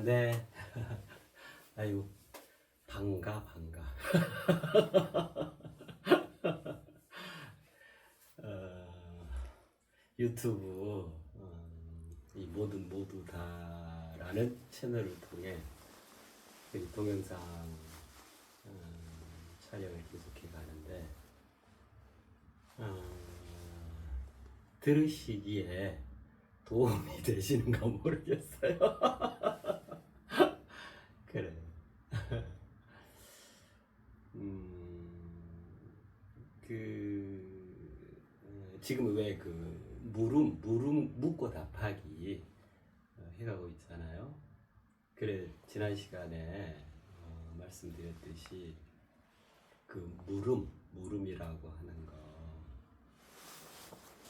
네. 아유, 반가. 어, 유튜브 이 모두 다라는 채널을 통해 이 동영상 촬영을 계속해 가는데 어, 들으시기에 도움이 되시는가 모르겠어요. 그래. 지금 왜 그 물음 묻고 답하기 해가고 있잖아요. 그래 지난 시간에 말씀드렸듯이 그 물음이라고 하는 거,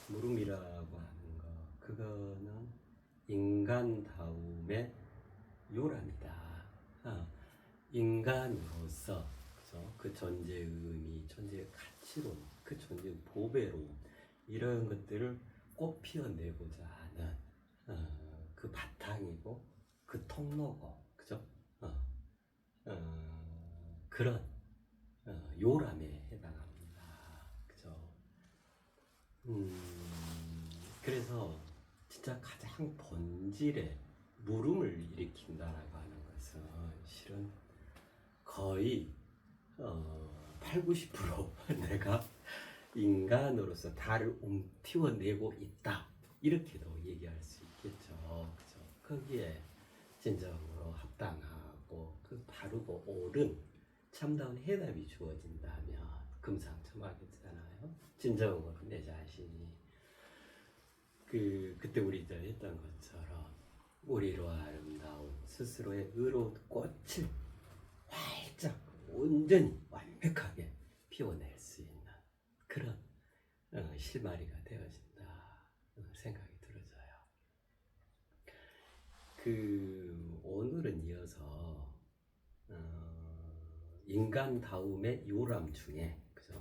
물음이라고 하는 거, 그거는 인간다움의 요랍니다. 인간으로서 그죠? 그 존재의 의미, 존재의 가치론, 그 존재의 보배로움 이런 것들을 꽃 피워내고자 하는 그 바탕이고 그 통로고 그죠? 그런 요람에 해당합니다. 그죠? 그래서 진짜 가장 본질의 물음을 일으킨다라고 하는 것은 실은 거의 8, 90% 내가 인간으로서 달을 움튀어내고 있다 이렇게도 얘기할 수 있겠죠. 그죠? 거기에 진정으로 합당하고 그 바르고 옳은 참다운 해답이 주어진다면 금상첨화겠잖아요. 진정으로 내 자신이 그때 우리 했던 것처럼 우리로 아름다운 스스로의 의로운 꽃을 활짝 온전히 완벽하게 피워낼 수 있는 그런 실마리가 되어진다 생각이 들어져요. 오늘은 이어서 인간다움의 요람 중에 그죠?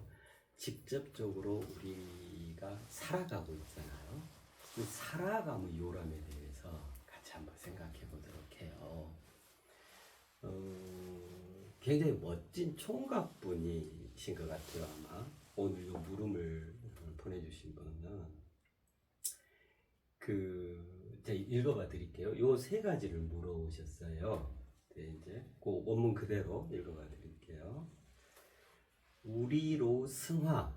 직접적으로 우리가 살아가고 있잖아요. 그 살아감의 요람에 대해서 같이 한번 생각해 보도록 해요. 굉장히 멋진 총각분이신 것 같아요. 아마 오늘 이 물음을 보내주신 분은 제가 읽어봐 드릴게요. 요 세 가지를 물어오셨어요. 네, 이제 그 원문 그대로 읽어봐 드릴게요. 우리로 승화.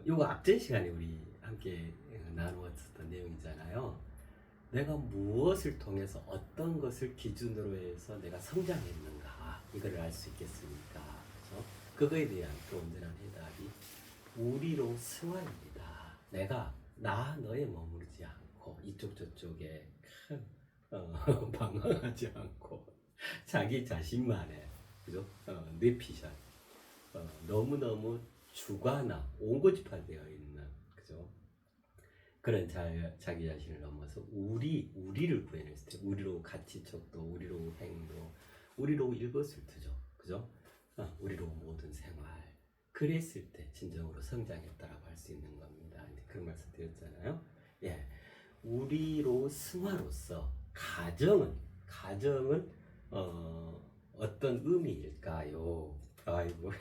요거 앞전 시간에 우리 함께 나누었던 내용이잖아요. 내가 무엇을 통해서 어떤 것을 기준으로 해서 내가 성장했는가 이걸 알 수 있겠습니까? 그렇죠? 그거에 대한 또 온전한 해답이 우리로 승화입니다. 내가 나 너에 머무르지 않고 이쪽 저쪽에 큰 방황하지 않고 자기 자신만의 그죠? 뇌피셜 너무너무 주관화 온고집화되어 있는 그죠? 그런 자기 자신을 넘어서 우리를 구해냈을 때 우리로 가치척도 우리로 행도 우리로 일거수일투족 그죠? 우리로 모든 생활 그랬을 때 진정으로 성장했다라고 할 수 있는 겁니다. 그런 말씀 드렸잖아요. 예, 우리로 승화로서 가정은 어떤 의미일까요? 아이고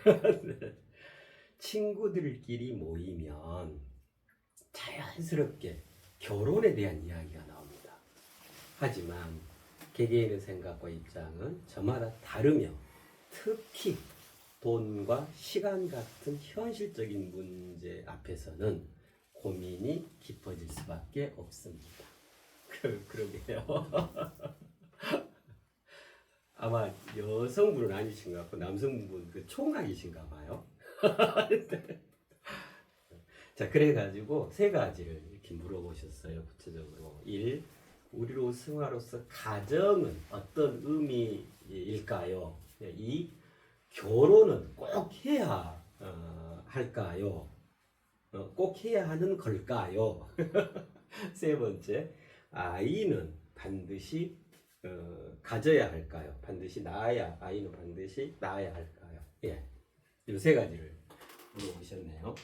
친구들끼리 모이면 자연스럽게 결혼에 대한 이야기가 나옵니다. 하지만 개개인의 생각과 입장은 저마다 다르며 특히 돈과 시간 같은 현실적인 문제 앞에서는 고민이 깊어질 수밖에 없습니다. 그러게요. 아마 여성분은 아니신 것 같고 남성분 그 총각이신가 봐요. 자, 그래가지고 세 가지를 이렇게 물어보셨어요. 구체적으로 1. 우리로 승화로서 가정은 어떤 의미일까요? 2. 결혼은 꼭 해야 할까요? 꼭 해야 하는 걸까요? 세 번째, 아이는 반드시 가져야 할까요? 아이는 반드시 낳아야 할까요? 예, 이 세 가지를 물어보셨네요.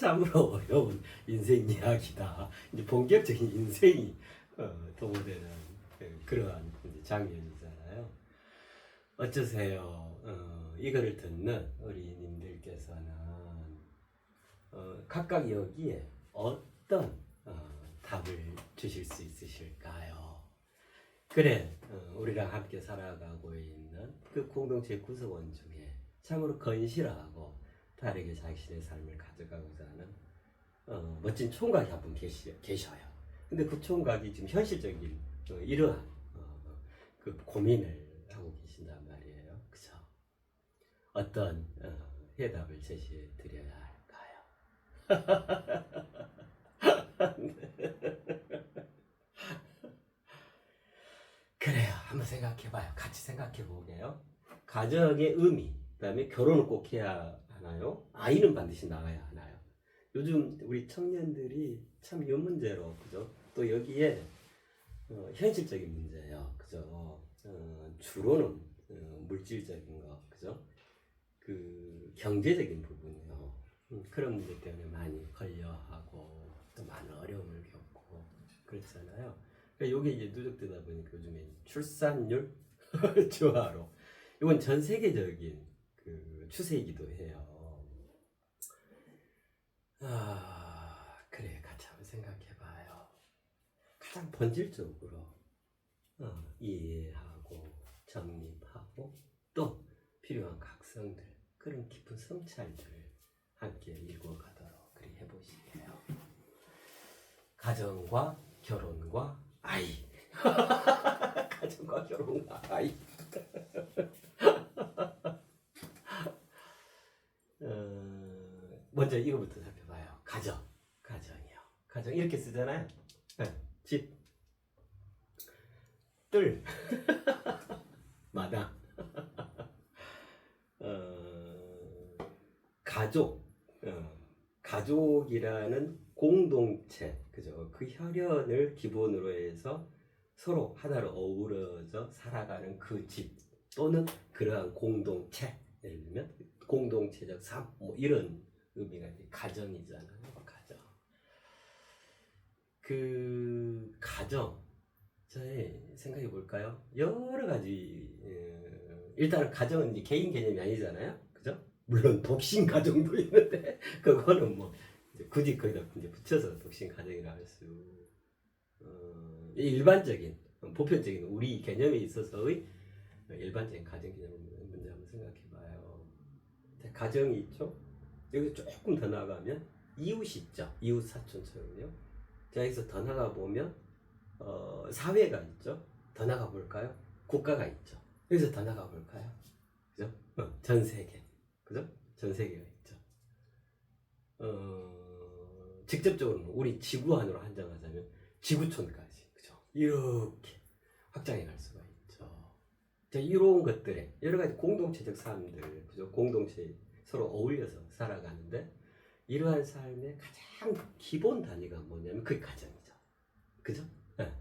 참으로 어려운 인생 이야기다. 이제 본격적인 인생이 도모되는 그러한 이제 장면이잖아요. 어쩌세요? 이거를 듣는 우리님들께서는 각각 여기에 어떤 답을 주실 수 있으실까요? 그래, 우리랑 함께 살아가고 있는 그 공동체 구성원 중에 참으로 건실하고 다르게 자신의 삶을 가져가고자 하는 멋진 총각이 한 분 계셔요. 근데 그 총각이 지금 현실적인 이러한 그 고민을 하고 계신단 말이에요. 그죠? 어떤 해답을 제시해 드려야 할까요? 그래요. 한번 생각해봐요. 같이 생각해보게요. 가정의 의미, 그다음에 결혼을 꼭 해야 하나요? 아이는 반드시 낳아야 하나요? 요즘 우리 청년들이 참 이 문제로, 그죠? 또 여기에 현실적인 문제예요. 그죠? 주로는 물질적인 거, 그죠? 그 경제적인 부분이요. 그런 문제 때문에 많이 걸려하고 또 많은 어려움을 겪고 그렇잖아요. 그러니까 이게 이제 누적되다 보니까 요즘에 출산율 저하로 이건 전 세계적인 그 추세이기도 해요. 그래 같이 한번 생각해봐요. 가장 본질적으로 이해하고 정립하고 또 필요한 각성들 그런 깊은 성찰들을 함께 읽어가도록 그리 해보시게요. 가정과 결혼과 아이 가정과 결혼과 아이 먼저 이거부터 살펴봐요. 가정이요. 가정 이렇게 쓰잖아요. 집, 뜰, 마당, 가족, 가족이라는 공동체, 그죠? 그 혈연을 기본으로 해서 서로 하나로 어우러져 살아가는 그 집 또는 그러한 공동체, 예를 들면 공동체적 삶, 뭐 이런 의미가 이제 가정이잖아요. 가정. 그 가정, 저희 생각해 볼까요? 여러 가지 일단 가정은 이제 개인 개념이 아니잖아요, 그죠? 물론 독신 가정도 있는데 그거는 뭐 이제 굳이 거기다 이제 붙여서 독신 가정이라 할 수 일반적인 보편적인 우리 개념에 있어서의 일반적인 가정 개념을 먼저 한번 생각해봐요. 가정이 있죠. 여기 조금 더 나가면 이웃이 있죠. 이웃 사촌처럼요. 자 여기서 더 나가 보면 사회가 있죠. 더 나가 볼까요? 국가가 있죠. 여기서 더 나가 볼까요? 그죠? 전 세계, 그죠? 전 세계가 있죠. 직접적으로 우리 지구 안으로 한정하자면 지구촌까지, 그죠? 이렇게 확장해 갈 수가 있죠. 자, 이런 것들에 여러 가지 공동체적 삶들, 그죠? 공동체 서로 어울려서 살아가는데 이러한 삶의 가장 기본 단위가 뭐냐면 그게 가정이죠. 그죠? 네.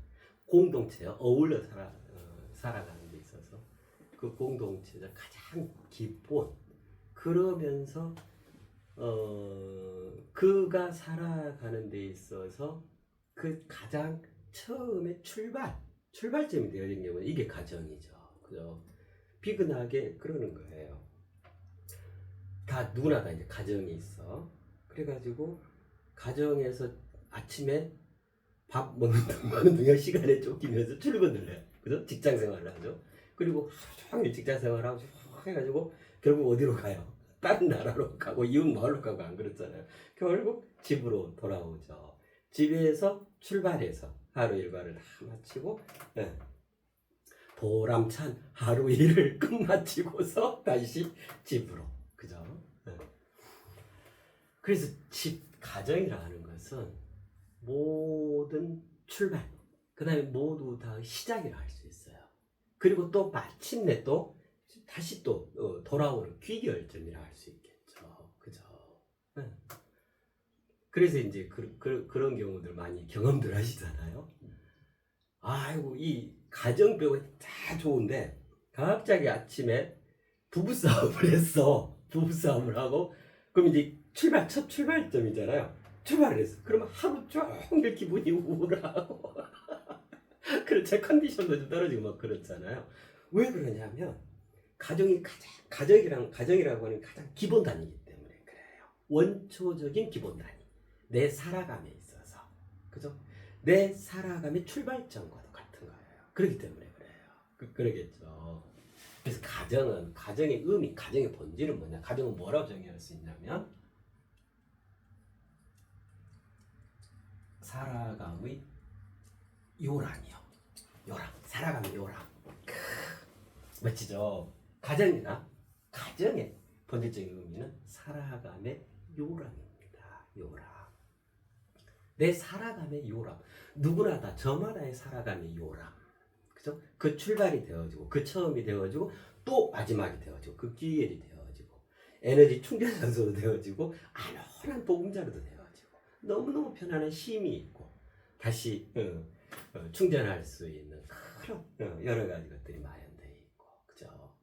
공동체와 어울려 살아가는 데 있어서 그 공동체가 가장 기본 그러면서 그가 살아가는 데 있어서 그 가장 처음에 출발점이 되어진 게 뭐냐 이게 가정이죠. 그죠? 비근하게 그러는 거예요. 다 누구나 다 이제 가정이 있어. 그래가지고 가정에서 아침에 밥 먹는 동안 시간에 쫓기면서 출근을 해요. 그죠? 직장 생활을 하죠. 그리고 하루 종일 직장 생활을 하고 해가지고 결국 어디로 가요? 다른 나라로 가고 이웃 마을로 가고 안 그렇잖아요. 결국 집으로 돌아오죠. 집에서 출발해서 하루 일과를 다 마치고 보람찬 하루 일을 끝마치고서 다시 집으로. 그죠? 그래서 집, 가정이라 하는 것은 모든 출발, 그 다음에 모두 다 시작이라 할 수 있어요. 그리고 또 마침내 또 다시 또 돌아오는 귀결점이라 할 수 있겠죠. 그죠? 네. 그래서 이제 그런 경우들 많이 경험들 하시잖아요. 아이고, 이 가정 빼고 다 좋은데, 갑자기 아침에 부부싸움을 했어. 부부싸움을 하고, 그럼 이제 첫 출발점이잖아요. 출발을 했어. 그러면 하루 종일 기분이 우울하고 그렇죠. 컨디션도 좀 떨어지고 막 그렇잖아요. 왜 그러냐면 가정이라고 하는 가장 기본 단위이기 때문에 그래요. 원초적인 기본 단위. 내 살아감에 있어서. 그죠? 내 살아감의 출발점과도 같은 거예요. 그렇기 때문에 그래요. 그러겠죠. 그래서 가정의 의미, 가정의 본질은 뭐냐? 가정은 뭐라고 정의할 수 있냐면 살아감의 요람이요. 살아감의 요람. 멋지죠? 가정의 본질적인 의미는 살아감의 요람입니다. 요람. 내 살아감의 요람. 누구나 다 저마다의 살아감의 요람. 그죠? 그 출발이 되어지고, 그 처음이 되어지고, 또 마지막이 되어지고, 그 기회이 되어지고, 에너지 충전 장소도 되어지고, 안원한 보금자루도 되어지고, 너무너무 편안한 쉼이 있고, 다시 충전할 수 있는 그런 여러 가지 것들이 마련되어 있고, 그죠?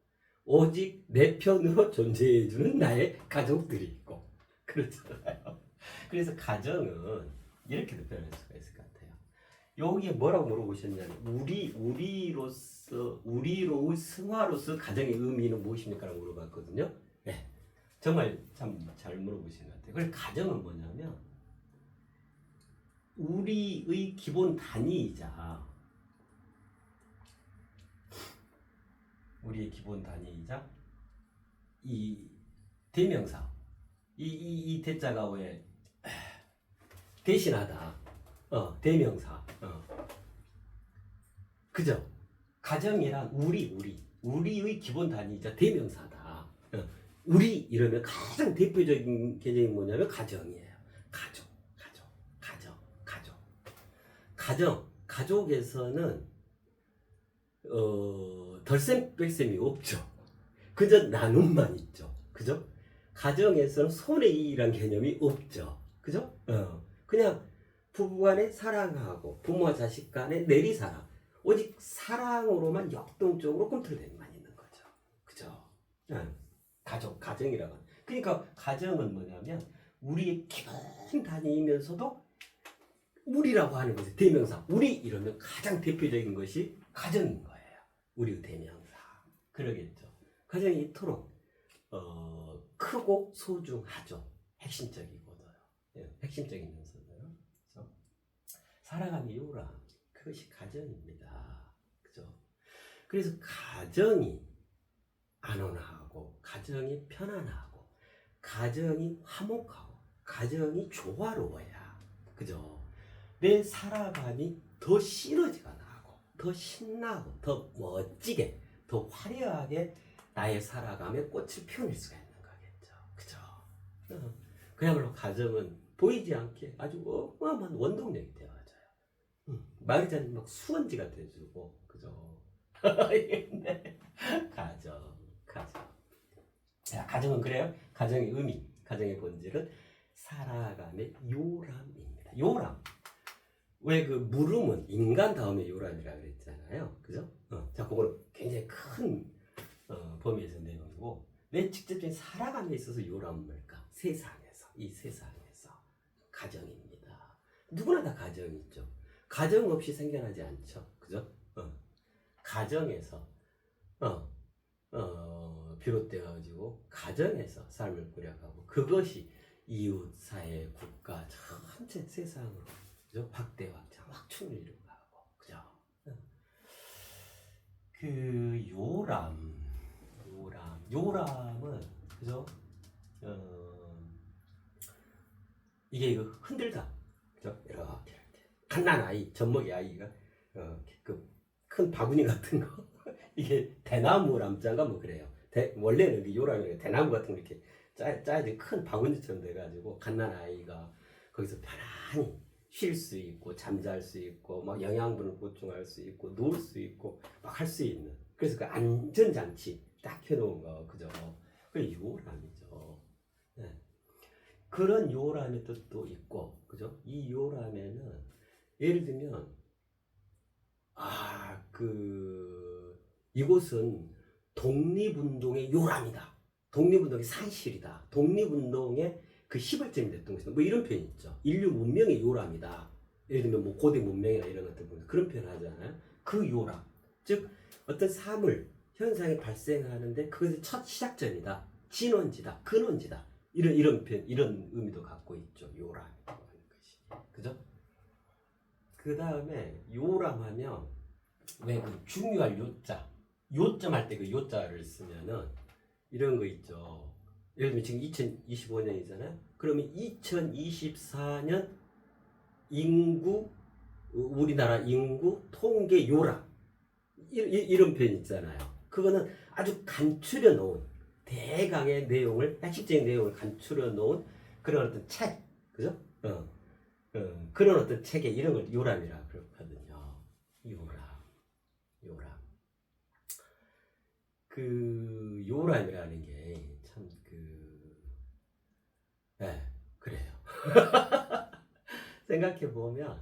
오직 내 편으로 존재해주는 나의 가족들이 있고, 그렇잖아요. 그래서 가정은 이렇게도 표현할 수가 있을 것 같아요. 여기에 뭐라고 물어보셨냐면 우리로의 승화로서 가정의 의미는 무엇입니까? 라고 물어봤거든요. 네, 정말 참 잘 물어보신 것 같아요. 그래서 가정은 뭐냐면 우리의 기본 단위이자 이 대명사 이 대자가 왜 대신하다 대명사 그죠? 가정이란 우리의 기본 단위이자 대명사다. 우리 이러면 가장 대표적인 개념이 뭐냐면 가정이에요. 가족에서는 덜셈 뺄셈이 없죠. 그저 나눔만 있죠. 그죠? 가정에서는 손의 이익이란 개념이 없죠. 그죠? 그냥 부부간에 사랑하고 부모와 자식 간에 내리사랑 오직 사랑으로만 역동적으로 꿈틀대기만 있는 거죠. 그죠? 가정이라고 하는. 그러니까 가정은 뭐냐면 우리의 기본 단위이면서도 우리라고 하는 것이 대명사. 우리 이러면 가장 대표적인 것이 가정인 거예요. 우리의 대명사. 그러겠죠. 가정이 이토록 크고 소중하죠. 핵심적이고도요. 핵심적이면서도요. 그렇죠? 살아가는 요람 그것이 가정입니다. 그죠? 그래서 가정이 안온하고 가정이 편안하고 가정이 화목하고 가정이 조화로워야 그죠? 내 살아감이 더 시너지가 나고 더 신나고 더 멋지게 더 화려하게 나의 살아감에 꽃을 피워낼 수가 있는 거겠죠. 그죠? 그야말로 가정은 보이지 않게 아주 어마어마한 원동력이 되어져요. 말하자면 막 수원지가 돼주고 그죠? 네. 가정. 자, 가정은 그래요. 가정의 의미, 가정의 본질은 살아감의 요람입니다. 요람. 왜 그 물음은 인간 다음에 요람이라 그랬잖아요. 그죠? 자, 그거는 굉장히 큰 범위에서 내용이고 내 직접적인 살아감에 있어서 요람은 뭘까? 이 세상에서 가정입니다. 누구나 다 가정이 있죠. 가정 없이 생겨나지 않죠. 그죠? 가정에서 비롯되어지고 가정에서 삶을 꾸려가고 그것이 이웃, 사회, 국가 전체 세상으로 그죠? 확충을 이루고 그죠? 그 요람은 그죠? 이게 이거 흔들다 그죠? 이렇게 갓난 아이, 젖먹이 아이가 그 큰 바구니 같은 거 이게 대나무 람자인가 뭐 그래요. 원래는 그 요람이 대나무 같은 거 이렇게 짜야지 큰 바구니처럼 돼가지고 갓난 아이가 거기서 편안히 쉴 수 있고 잠잘 수 있고 막 영양분을 보충할 수 있고 누울 수 있고 막 할 수 있는 그래서 그 안전장치 딱 해놓은 거 그죠? 그 요람이죠. 네. 그런 요람의 뜻도 있고 그죠? 이 요람에는 예를 들면 이곳은 독립운동의 요람이다. 독립운동의 산실이다. 독립운동의 그 시발점이 됐던 것이다. 뭐 이런 표현 있죠. 인류 문명의 요람이다. 예를 들면 뭐 고대 문명이나 이런 것들 보면 그런 표현 하잖아요. 그 요람, 즉 어떤 사물 현상이 발생하는데 그것의 첫 시작점이다. 진원지다. 근원지다. 이런 표현, 이런 의미도 갖고 있죠. 요람이라고 하는 것이. 그죠? 그 다음에 요람하면 왜 그 중요할 요자, 요점 할 때 그 요자를 쓰면은 이런 거 있죠. 예를 들면 지금 2025년이잖아요. 그러면 2024년 인구, 우리나라 인구 통계 요람 이런 표현 있잖아요. 그거는 아주 간추려 놓은 대강의 내용을, 핵심적인 내용을 간추려 놓은 그런 어떤 책, 그죠? 그런 어떤 책에 이런 걸 요람이라 그러거든요. 요람. 그 요람이라는 게 참 그래요. 생각해 보면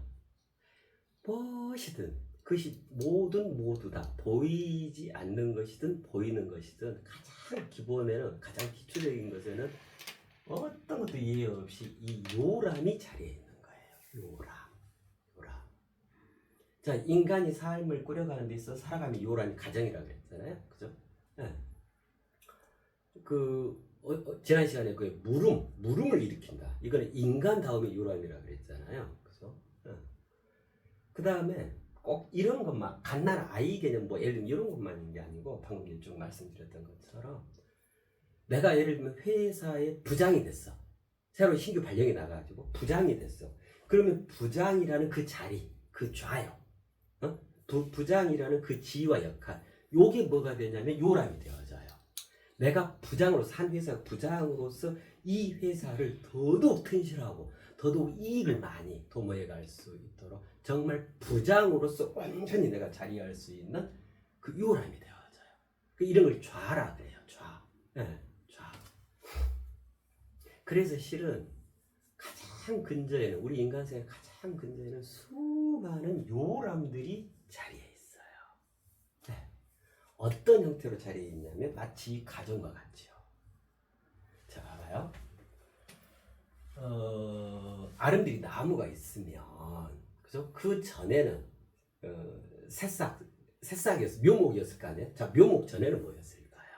무엇이든 그것이 모두 다 보이지 않는 것이든 보이는 것이든 가장 기본에는 가장 기초적인 것에는 어떤 것도 이해 없이 이 요람이 자리에 있는 거예요. 요람. 자, 인간이 삶을 꾸려가는 데 있어 살아가는 요람이 가정이라고 그랬잖아요. 그죠? 네. 지난 시간에 그 물음을 일으킨다. 이거는 인간 다음에 요람이라고 그랬잖아요. 그죠? 네. 그 다음에 꼭 이런 것만, 갓난 아이 개념, 뭐 예를 들면 이런 것만 있는 게 아니고, 방금 쭉 말씀드렸던 것처럼, 내가 예를 들면 회사의 부장이 됐어. 새로 신규 발령이 나가지고 부장이 됐어. 그러면 부장이라는 그 자리, 그 좌요. 부장이라는 그 지위와 역할, 요게 뭐가 되냐면 요람이 되어져요. 내가 부장으로서, 한 회사 부장으로서 이 회사를 더더욱 튼실하고 더더욱 이익을 많이 도모해 갈 수 있도록 정말 부장으로서 온전히 내가 자리할 수 있는 그 요람이 되어져요. 이런 걸 좌라 그래요. 좌. 네, 좌. 그래서 실은 가장 근저에는, 우리 인간생의 가장 근저에는 수많은 요람들이 자리에 있어요. 네. 어떤 형태로 자리에 있냐면 마치 가정과 같지요. 자, 봐봐요. 아름드리 나무가 있으면, 그죠? 그 전에는 새싹이었어, 묘목이었을 거 아니에요? 자, 묘목 전에는 뭐였을까요?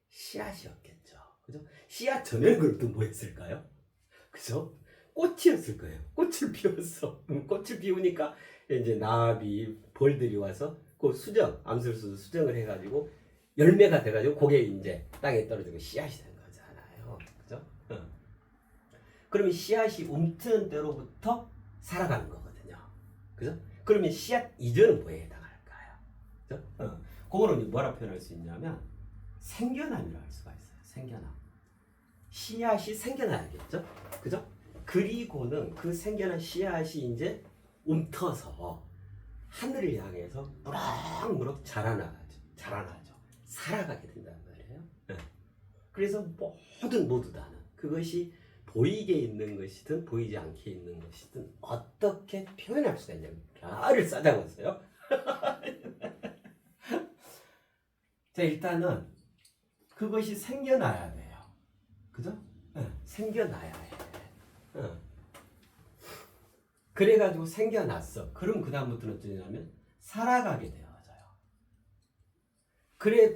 씨앗이었겠죠. 그죠? 씨앗 전에는 그럼 또 뭐였을까요? 그죠? 꽃이었을 거예요. 꽃을 피웠어. 꽃을 피우니까 이제 나비, 벌들이 와서 그 암술수 수정을 해가지고 열매가 돼가지고 그게 이제 땅에 떨어지고 씨앗이 된 거잖아요. 그죠? 그러면 씨앗이 움트는 때로부터 살아가는 거거든요. 그죠? 그러면 씨앗 이전은 뭐에 해당할까요? 그죠? 그거는 뭐라 표현할 수 있냐면 생겨남이라고 할 수가 있어요. 생겨남. 씨앗이 생겨나야겠죠? 그죠? 그리고는 그 생겨난 씨앗이 이제 움터서 하늘을 향해서 무럭무럭 자라나죠. 살아가게 된단 말이에요. 네. 그래서 모두 다는 그것이 보이게 있는 것이든 보이지 않게 있는 것이든 어떻게 표현할 수가 있냐면 나를 싸잡았어요. 자, 일단은 그것이 생겨나야 돼요. 그죠? 생겨나야 해. 그래가지고 생겨났어. 그럼 그 다음부터는 어쩌냐면 살아가게 되어져요.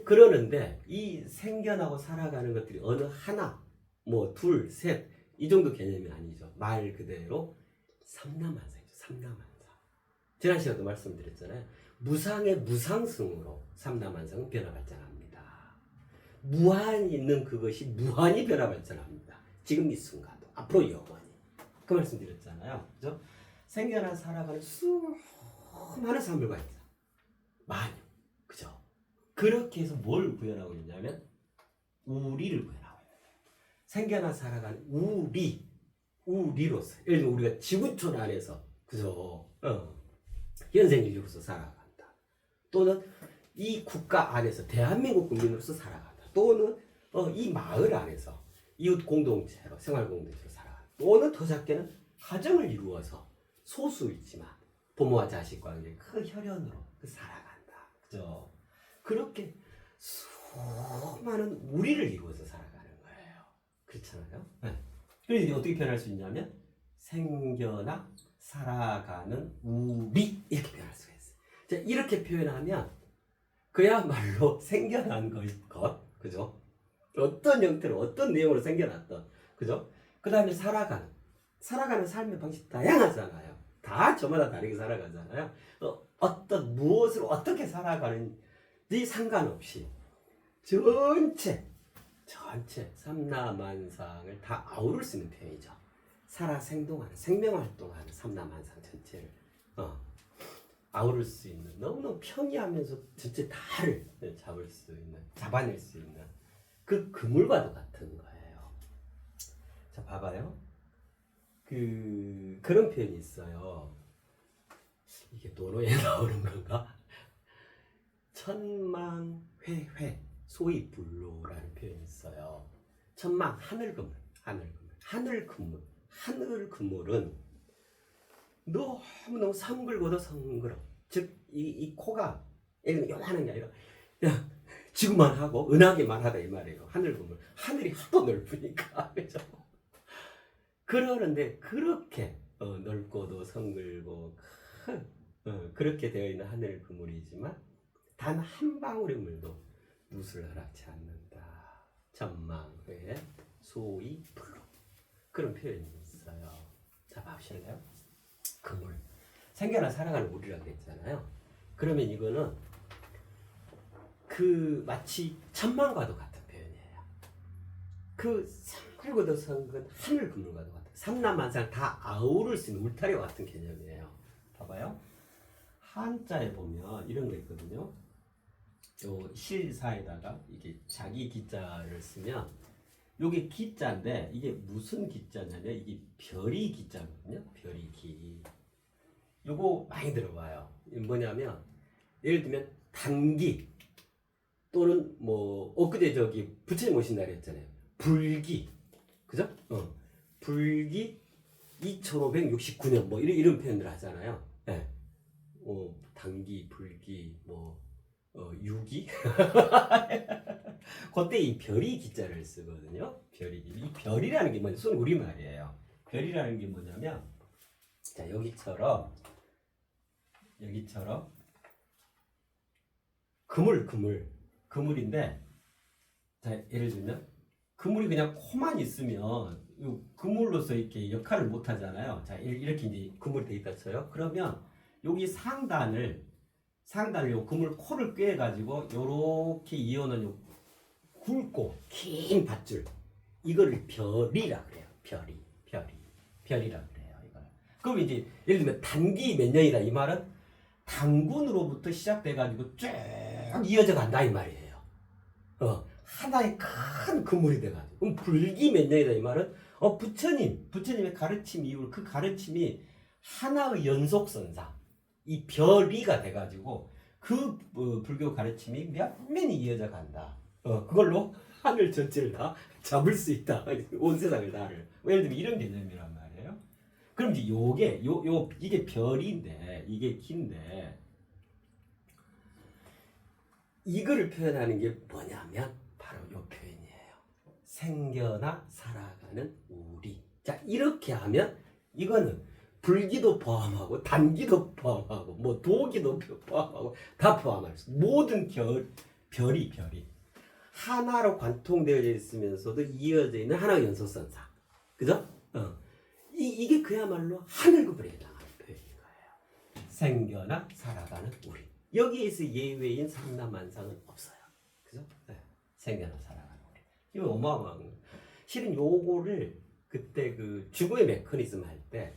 그러는데 이 생겨나고 살아가는 것들이 어느 하나, 뭐 둘, 셋 이 정도 개념이 아니죠. 말 그대로 삼라만상이죠. 삼라만상. 지난 시간에도 말씀드렸잖아요. 무상의 무상승으로 삼라만상은 변화발전합니다. 무한히 있는 그것이 무한히 변화발전합니다. 지금 이 순간도 앞으로 영원히. 그 말씀 드렸잖아요. 그죠? 생겨나 살아가는 수많은 사물과 있다. 많이. 그죠? 그렇게 해서 뭘 구현하고 있냐면 우리를 구현하고 있는 거예요. 생겨나 살아가는 우리로서. 예를 들면 우리가 지구촌 안에서, 그죠? 현생 인류로서 살아간다. 또는 이 국가 안에서 대한민국 국민으로서 살아간다. 또는 이 마을 안에서 이웃 공동체로, 생활 공동체로 살아간다. 또는 더 작게는 가정을 이루어서 소수이지만 부모와 자식 관계 그 혈연으로 살아간다. 그죠? 그렇게 수많은 우리를 이루어서 살아가는 거예요. 그렇잖아요. 네. 그래서 어떻게 표현할 수 있냐면 생겨나 살아가는 우리 이렇게 표현할 수가 있어요. 자, 이렇게 표현하면 그야말로 생겨난 것, 그죠? 어떤 형태로 어떤 내용으로 생겨났던, 그죠? 그 다음에 살아가는 삶의 방식 다양하잖아요. 다 저마다 다르게 살아가잖아요. 어떤 무엇을 어떻게 살아가는지 상관없이 전체 삼라만상을 다 아우를 수 있는 표현이죠. 살아 생동하는 생명활동하는 삼라만상 전체를 아우를 수 있는, 너무너무 평이하면서 전체 다를 잡아낼 수 있는 그 그물과도 같은 거예요. 자, 봐봐요. 그런 표현이 있어요. 이게 논어에 나오는 건가? 천망회회 소위 불로라는 표현이 있어요. 천망 하늘 그물은 너무너무 성글고도 성글어. 즉 이 코가 예를 들면 요만한 게 아니라 그냥 지구만 하고 은하계만 하다 이 말이에요. 하늘 그물. 하늘이 하도 넓으니까 그죠? 그러는데 그렇게 넓고도 성글고 그렇게 되어 있는 하늘 그물이지만 단 한 방울의 물도 누수를 허락치 않는다. 전망회 소위 불로. 그런 표현이 있어요. 자, 봐보실래요? 그물. 생겨나 살아가는 물이라고 했잖아요. 그러면 이거는 마치 천망과도 같은 표현이에요. 성글고도 성근 하늘 그물과도 같은, 삼라만상 다 아우를 수 있는 울타리와 같은 개념이에요. 봐봐요. 한자에 보면 이런 거 있거든요. 요 실사에다가 이게 자기 기자를 쓰면 요게 기자인데 이게 무슨 기자냐면 이게 별이 기자거든요. 별이 기. 요거 많이 들어봐요. 뭐냐면 예를 들면 단기 또는 뭐 엊그제 저기 부처님 오신 날이 했잖아요. 불기. 그죠? 불기 2569년 뭐 이런 표현을 하잖아요. 네. 단기, 불기, 유기? 그때 이 별이 기자를 쓰거든요. 이 별이라는 게 뭐냐? 순 우리말이에요. 별이라는 게 뭐냐면, 자, 여기처럼 그물인데, 자, 예를 들면 그물이 그냥 코만 있으면 그물로서 이렇게 역할을 못 하잖아요. 자, 이렇게 이제 그물이 돼 있다 쳐요. 그러면 여기 상단을 요 그물 코를 꿰 가지고 요렇게 이어놓은 요 굵고 긴 밧줄, 이거를 별이라 그래요. 별이라 그래요. 이걸. 그럼 이제 예를 들면 단기 몇 년이다 이 말은 단군으로부터 시작돼 가지고 쭉 이어져 간다 이 말이에요. 하나의 큰 그물이 돼 가지고. 그럼 불기 몇 년이다 이 말은 부처님의 가르침 이후로 그 가르침이 하나의 연속선상, 이 별이가 돼가지고 그 불교 가르침이 몇 면이 이어져 간다. 그걸로 하늘 전체를 다 잡을 수 있다. 온 세상을 다를. 예를 들면 이런 개념이란 말이에요. 그럼 이제 이게 별인데 이게 긴데 이거를 표현하는 게 뭐냐면 바로 요 표현이에요. 생겨나 살아가는 우리. 자, 이렇게 하면 이거는 불기도 포함하고 단기도 포함하고 뭐 도기도 포함하고 다 포함할 수 있어요. 모든 별이 하나로 관통되어 있으면서도 이어져 있는 하나의 연속선상. 그죠? 이게 그야말로 하늘급으로 해당하는 표현인 거예요. 생겨나 살아가는 우리. 여기에서 예외인 삼라만상은 없어요. 그죠? 네. 생겨나 살아가는 우리. 이거 어마어마한 거예요. 실은 요거를 그때 그 죽음의 메커니즘 할 때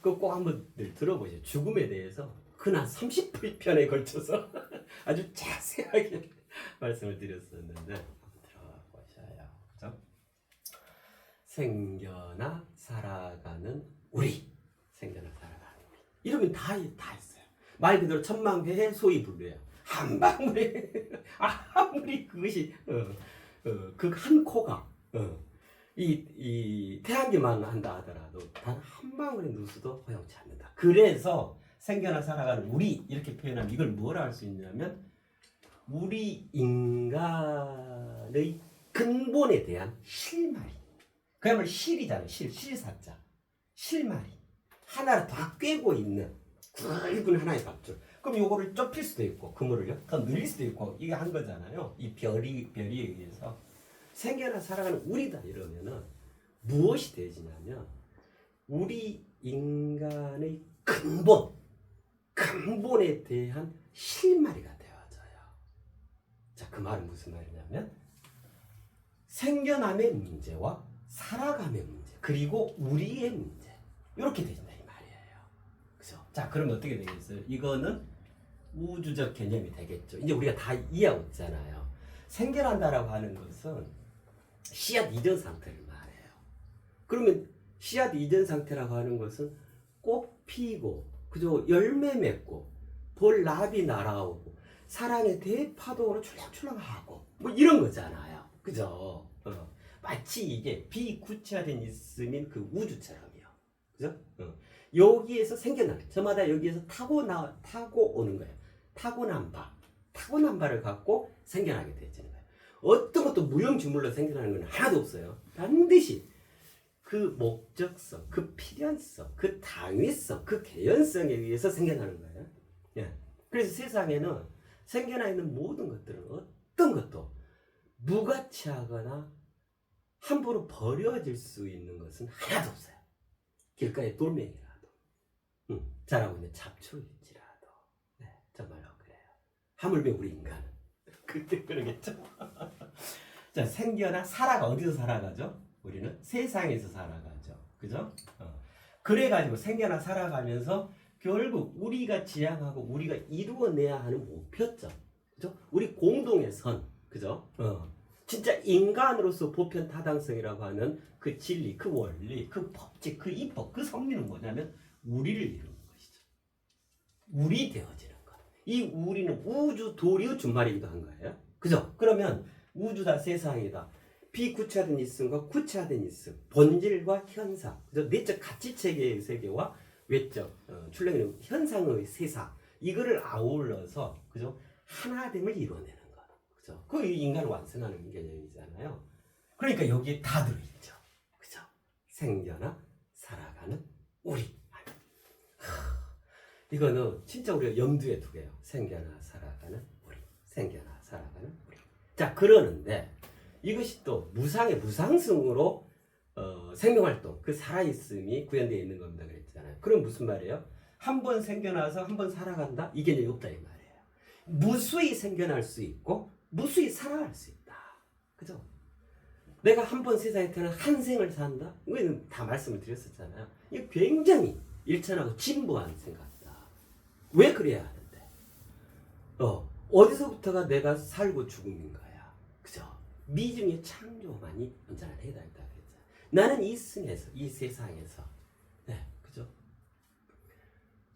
그거 꼭 한번 들어보세요. 죽음에 대해서 그날 30편에 걸쳐서 아주 자세하게 말씀을 드렸었는데 한번 들어보셔요. 그죠? 생겨나 살아가는 우리. 생겨나 살아가는 우리. 이러면 다 있어요. 말 그대로 천망회의 소위 불로예요. 한 방울에 아무리 그것이 그 한 코가 이 태양기만 한다 하더라도 단 한 방울의 누수도 허용치 않는다. 그래서 생겨나 살아가는 우리 이렇게 표현하면 이걸 뭐라 할 수 있냐면 우리 인간의 근본에 대한 실마리. 그야말로 실이잖아요. 실사자. 실마리. 하나를 다 꿰고 있는 굵은 하나의 밧줄. 그럼 요거를 좁힐 수도 있고 그물을요 더 늘릴 수도 있고 이게 한 거잖아요. 이 별이 의해서 생겨나 살아가는 우리다 이러면은 무엇이 되지냐면 우리 인간의 근본에 대한 실마리가 되어져요. 자, 그 말은 무슨 말이냐면 생겨남의 문제와 살아감의 문제 그리고 우리의 문제 이렇게 된다 이 말이에요. 그죠? 자, 그럼 어떻게 되겠어요? 이거는 우주적 개념이 되겠죠. 이제 우리가 다 이해하고 있잖아요. 생겨난다라고 하는 것은 씨앗 이전 상태를 말해요. 그러면 씨앗 이전 상태라고 하는 것은 꽃 피고, 그죠? 열매 맺고, 볼나비 날아오고, 사랑의 대파동으로 출렁출렁하고, 뭐 이런 거잖아요. 그죠? 마치 이게 비구체화된 있음인 그 우주처럼요. 그죠? 여기에서 생겨나는, 저마다 여기에서 타고 오는 거예요. 타고난 바를 갖고 생겨나게 되어지는 거예요. 어떤 것도 무용지물로 생겨나는 건 하나도 없어요. 반드시 그 목적성, 그 필연성, 그 당위성, 그 개연성에 의해서 생겨나는 거예요. 예. 그래서 세상에는 생겨나 있는 모든 것들은 어떤 것도 무가치하거나 함부로 버려질 수 있는 것은 하나도 없어요. 길가의 돌멩이라도, 자라고 있는 잡초일지라도, 네, 정말로 그래요. 하물며 우리 인간은 그때 그러겠죠. 자, 생겨나 살아가 어디서 살아가죠? 우리는 세상에서 살아가죠. 그죠? 그래가지고 생겨나 살아가면서 결국 우리가 지향하고 우리가 이루어내야 하는 목표점. 그죠? 우리 공동의 선. 그죠? 진짜 인간으로서 보편 타당성이라고 하는 그 진리, 그 원리, 그 법칙, 그 입법, 그 성리는 뭐냐면 우리를 이루는 것이죠. 우리 되어지는 것. 이 우리는 우주 도리의 준말이기도 한 거예요. 그죠? 그러면 우주다, 세상이다. 비구체화된 있음과 구체화된 있음, 본질과 현상, 그죠? 내적 가치체계의 세계와 외적 출렁이는 현상의 세상, 이거를 아울러서 그죠? 하나됨을 이루어내는 것, 그죠? 그 인간을 완성하는 개념이잖아요. 그러니까 여기에 다 들어있죠, 그죠? 생겨나 살아가는 우리. 이거는 진짜 우리가 염두에 두게요. 생겨나 살아가는 우리, 생겨나 살아가는 우리. 자, 그러는데. 이것이 또 무상의 무상승으로 생명활동, 그 살아있음이 구현되어 있는 겁니다. 그랬잖아요. 그럼 무슨 말이에요? 한 번 생겨나서 한 번 살아간다? 이 개념이 없다 이 말이에요. 무수히 생겨날 수 있고 무수히 살아갈 수 있다. 그죠? 내가 한 번 세상에 태어나 한 생을 산다? 이거는 다 말씀을 드렸었잖아요. 이거 굉장히 일천하고 진보한 생각이다. 왜 그래야 하는데? 어디서부터가 내가 살고 죽음인 거야. 그죠? 미중의 창조만이 언제나 해당했다 그랬잖아. 나는 이 승에서, 이 세상에서, 네, 그죠?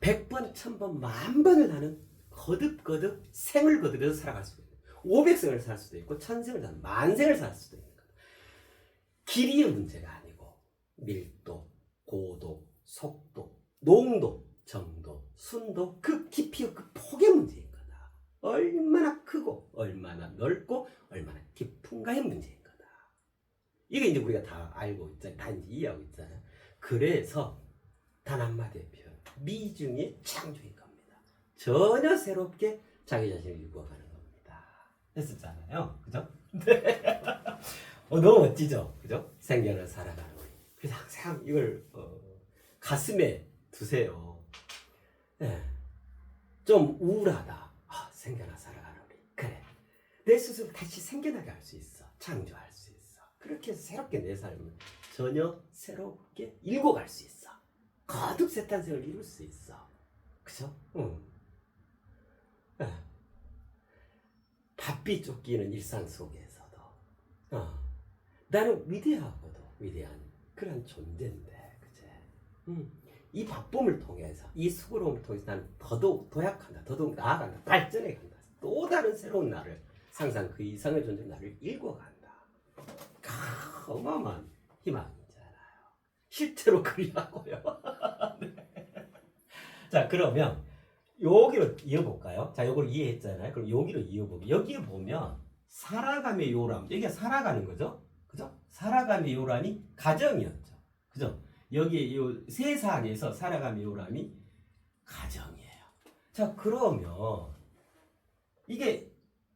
100번, 1000번, 10,000번을 나는 거듭거듭 생을 거듭해서 살아갈 수도 있고, 500생을 살 수도 있고, 1000생을 살, 10,000생을 살 수도 있는 거다. 길이의 문제가 아니고, 밀도, 고도, 속도, 농도, 정도, 순도, 그 깊이와 그 폭의 문제인 거다. 얼마나 크고, 얼마나 넓고, 얼마나 깊은가의 문제인 거다. 이게 이제 우리가 다 알고 있잖아요. 다 이제 이해하고 있잖아요. 그래서 단 한마디의 표현, 미중의 창조인 겁니다. 전혀 새롭게 자기 자신을 유구가는 겁니다. 했었잖아요. 그죠? 네. 너무 멋지죠? 그죠? 생겨나 살아가는 우리. 그래서 항상 이걸 가슴에 두세요. 네. 좀 우울하다. 생겨나 살아가는 우리. 그래. 내 스스로 다시 생겨나게 할 수 있어. 창조할 수 있어. 그렇게 해서 새롭게 내 삶을 전혀 새롭게 읽어갈 수 있어. 거듭 새 탄생을 이룰 수 있어. 그죠? 바삐 쫓기는 일상 속에서도 나는 위대하고도 위대한 그런 존재인데, 그제? 이 바쁨을 통해서, 이 수고로움을 통해서 나는 더더욱 도약한다, 더더욱 나아간다, 발전해 간다. 또 다른 새로운 나를, 항상 그 이상의 존재 나를 읽어간다. 어마어마한 희망이잖아요. 실제로 그리하고요. 네. 자, 그러면 여기로 이어볼까요? 자, 요걸 이해했잖아요. 그럼 여기로 이어보면, 여기에 보면 살아감의 요람, 여기가 살아가는 거죠. 그죠? 살아감의 요람이 가정이었죠. 그죠? 여기 요 세상에서 살아감의 요람이 가정이에요. 자, 그러면 이게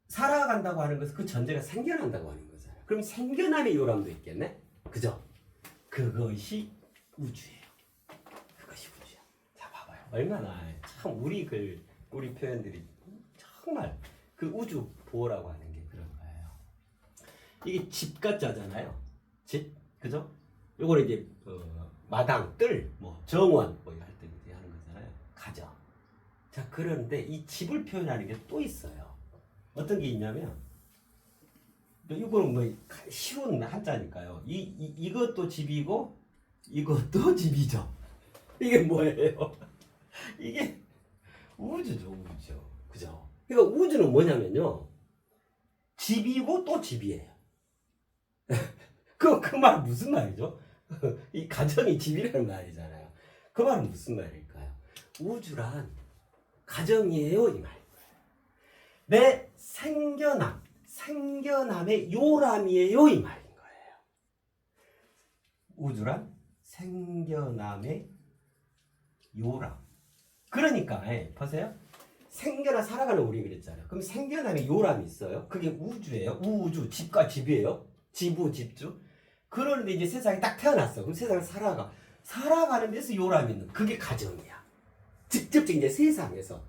살아간다고 하는 것은 그 전제가 생겨난다고 하는 거잖아요. 그럼 생겨남의 요람도 있겠네? 그죠? 그것이 우주예요. 그것이 우주야. 자, 봐봐요. 얼마나 참 우리 표현들이 정말 그 우주 보호라고 하는 게 그런 거예요. 이게 집가짜잖아요. 집, 그죠? 요거는 이제 마당, 뜰, 뭐 정원 뭐 할 때 이제 하는 거잖아요. 가정. 자, 그런데 이 집을 표현하는 게 또 있어요. 어떤 게 있냐면 이거는 뭐 쉬운 한자니까요. 이것도 집이고 이것도 집이죠. 이게 뭐예요? 이게 우주죠, 우주. 그죠? 그러니까 우주는 뭐냐면요. 집이고 또 집이에요. 그 말 무슨 말이죠? 이 가정이 집이라는 말이잖아요. 그 말은 무슨 말일까요? 우주란 가정이에요, 이 말. 내 생겨남의 요람이에요, 이 말인 거예요. 우주란 생겨남의 요람. 그러니까 보세요. 생겨나 살아가는 우리 그랬잖아요. 그럼 생겨남의 요람이 있어요. 그게 우주예요. 우주, 집과 집이에요. 지부, 집주. 그런데 이제 세상에 딱 태어났어. 그럼 세상을 살아가는 데서 요람이 있는 그게 가정이야. 직접적인 이제 세상에서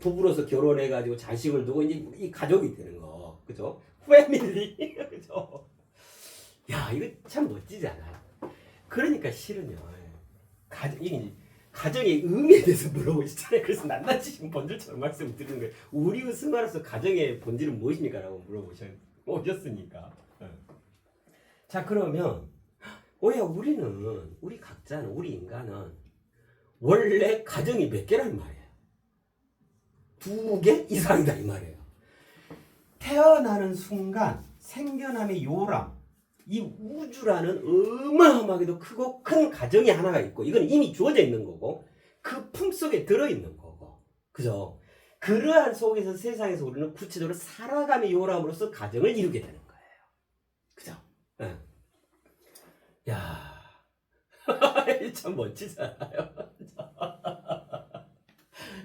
부부로서 결혼해가지고 자식을 두고 이제 이 가족이 되는 거, 그죠? 패밀리, 그죠? 야, 이거 참 멋지지 않아요? 그러니까 실은요, 이게 가정의 의미에 대해서 물어보시잖아요. 그래서 낱낱이 지금 본질처럼 말씀을 드리는 거예요. 우리 승관으로서 가정의 본질은 무엇입니까? 라고 물어보셨으니까. 자, 그러면 우리 각자는, 우리 인간은 원래 가정이 몇 개란 말이에요? 2개 이상이다 이 말이에요. 태어나는 순간 생겨남의 요람, 이 우주라는 어마어마하게도 크고 큰 가정이 하나가 있고, 이건 이미 주어져 있는 거고 그 품속에 들어있는 거고, 그죠? 그러한 속에서 세상에서 우리는 구체적으로 살아감의 요람으로서 가정을 이루게 되는 거예요. 그죠? 네. 야, 참 멋지잖아요.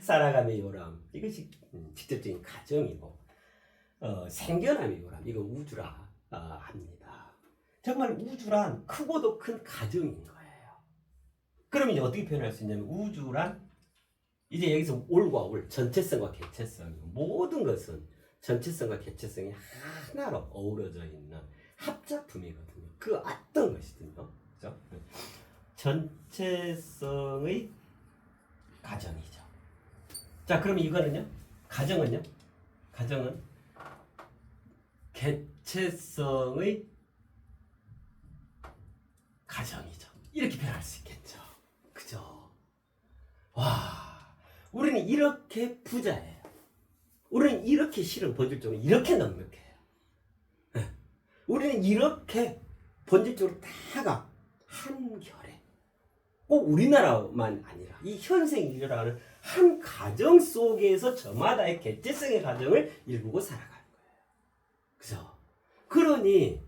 살아감의 요람, 이것이 직접적인 가정이고, 생겨남의 요람, 이거 우주라 합니다. 정말 우주란 크고도 큰 가정인 거예요. 그럼 이제 어떻게 표현할 수 있냐면, 우주란 이제 여기서 올과 올, 전체성과 개체성, 모든 것은 전체성과 개체성이 하나로 어우러져 있는 합작품이거든요. 그 어떤 것이든요, 그죠? 전체성의 가정이죠. 자, 그럼 이거는요? 가정은 개체성의 가정이죠. 이렇게 표현할 수 있겠죠. 그죠? 와, 우리는 이렇게 부자예요. 우리는 이렇게 실은 본질적으로 이렇게 넉넉해요. 네. 우리는 이렇게 본질적으로 다가 한결에, 꼭 우리나라만 아니라 이 현생이라는 한 가정 속에서 저마다의 개체성의 가정을 일구고 살아가는 거예요. 그죠? 그러니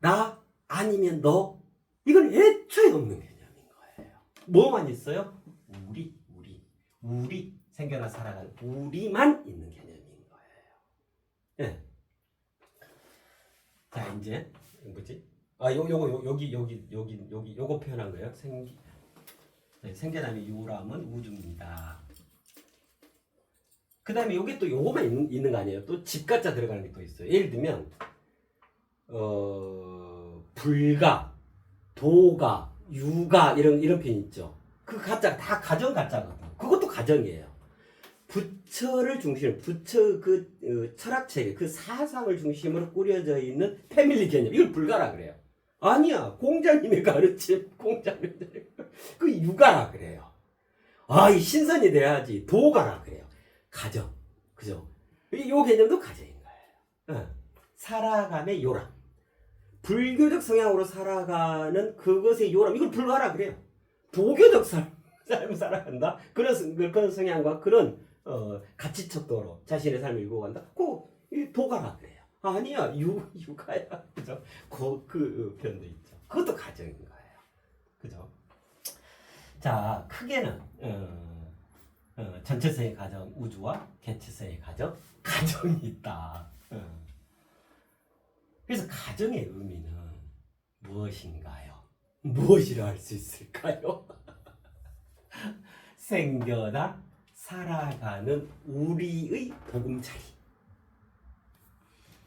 나 아니면 너, 이건 애초에 없는 개념인 거예요. 뭐만 있어요? 우리 생겨나 살아가는 우리만 있는 개념인 거예요. 네. 자, 이제 뭐지? 요거 표현한 거예요. 생겨남의 요람은 우주입니다. 그 다음에 요게 또 요거만 있는 거 아니에요? 또 집가짜 들어가는 게 또 있어요. 예를 들면 불가, 도가, 유가 이런 표현 있죠. 그 가짜가 다 가정 가짜거든요. 그것도 가정이에요. 부처를 중심으로, 부처 철학 체계, 그 사상을 중심으로 꾸려져 있는 패밀리 개념, 이걸 불가라 그래요. 아니야, 공자님의 가르침, 그 유가라 그래요. 이 신선이 돼야지, 도가라 그래요. 가정, 그죠? 요 개념도 가정인 거예요. 살아감의 요람, 불교적 성향으로 살아가는 그것의 요람, 이걸 불가라 그래요. 도교적 삶을 살아간다, 그런 성향과 그런 가치 척도로 자신의 삶을 일궈간다, 그 도가라 그래요. 아니야, 육아야. 그죠? 그 편도 있죠. 그것도 가정인 거예요. 그죠? 자, 크게는 전체성의 가정 우주와 개체성의 가정 가정이 있다. 그래서 가정의 의미는 무엇인가요? 무엇이라 할 수 있을까요? 생겨나 살아가는 우리의 보금자리.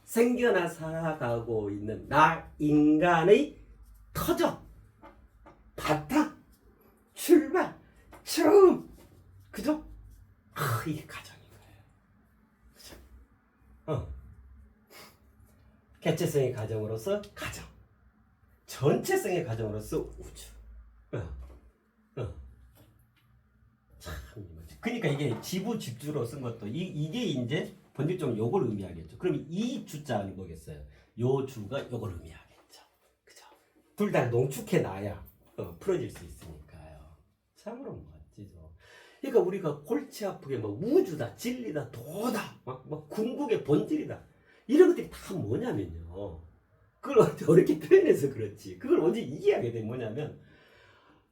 생겨나 살아가고 있는 나 인간의 터전, 바탕, 출발, 처음. 그죠? 이게 가정인 거예요. 그죠? 개체성의 가정으로서 가정, 전체성의 가정으로서 우주. 참, 그러니까 이게 지부 집주로 쓴 것도 이게 이제 본질적으로 요걸 의미하겠죠. 그럼 이 주자는 뭐겠어요? 요 주가 요걸 의미하겠죠. 그죠? 둘 다 농축해 놔야 풀어질 수 있으니까요. 참으로 멋지죠. 그러니까 우리가 골치 아프게 막 우주다, 진리다, 도다, 막 궁극의 본질이다. 이런 것들이 다 뭐냐면요. 그걸 어렵게 표현해서 그렇지. 그걸 언제 이해하게 되면 뭐냐면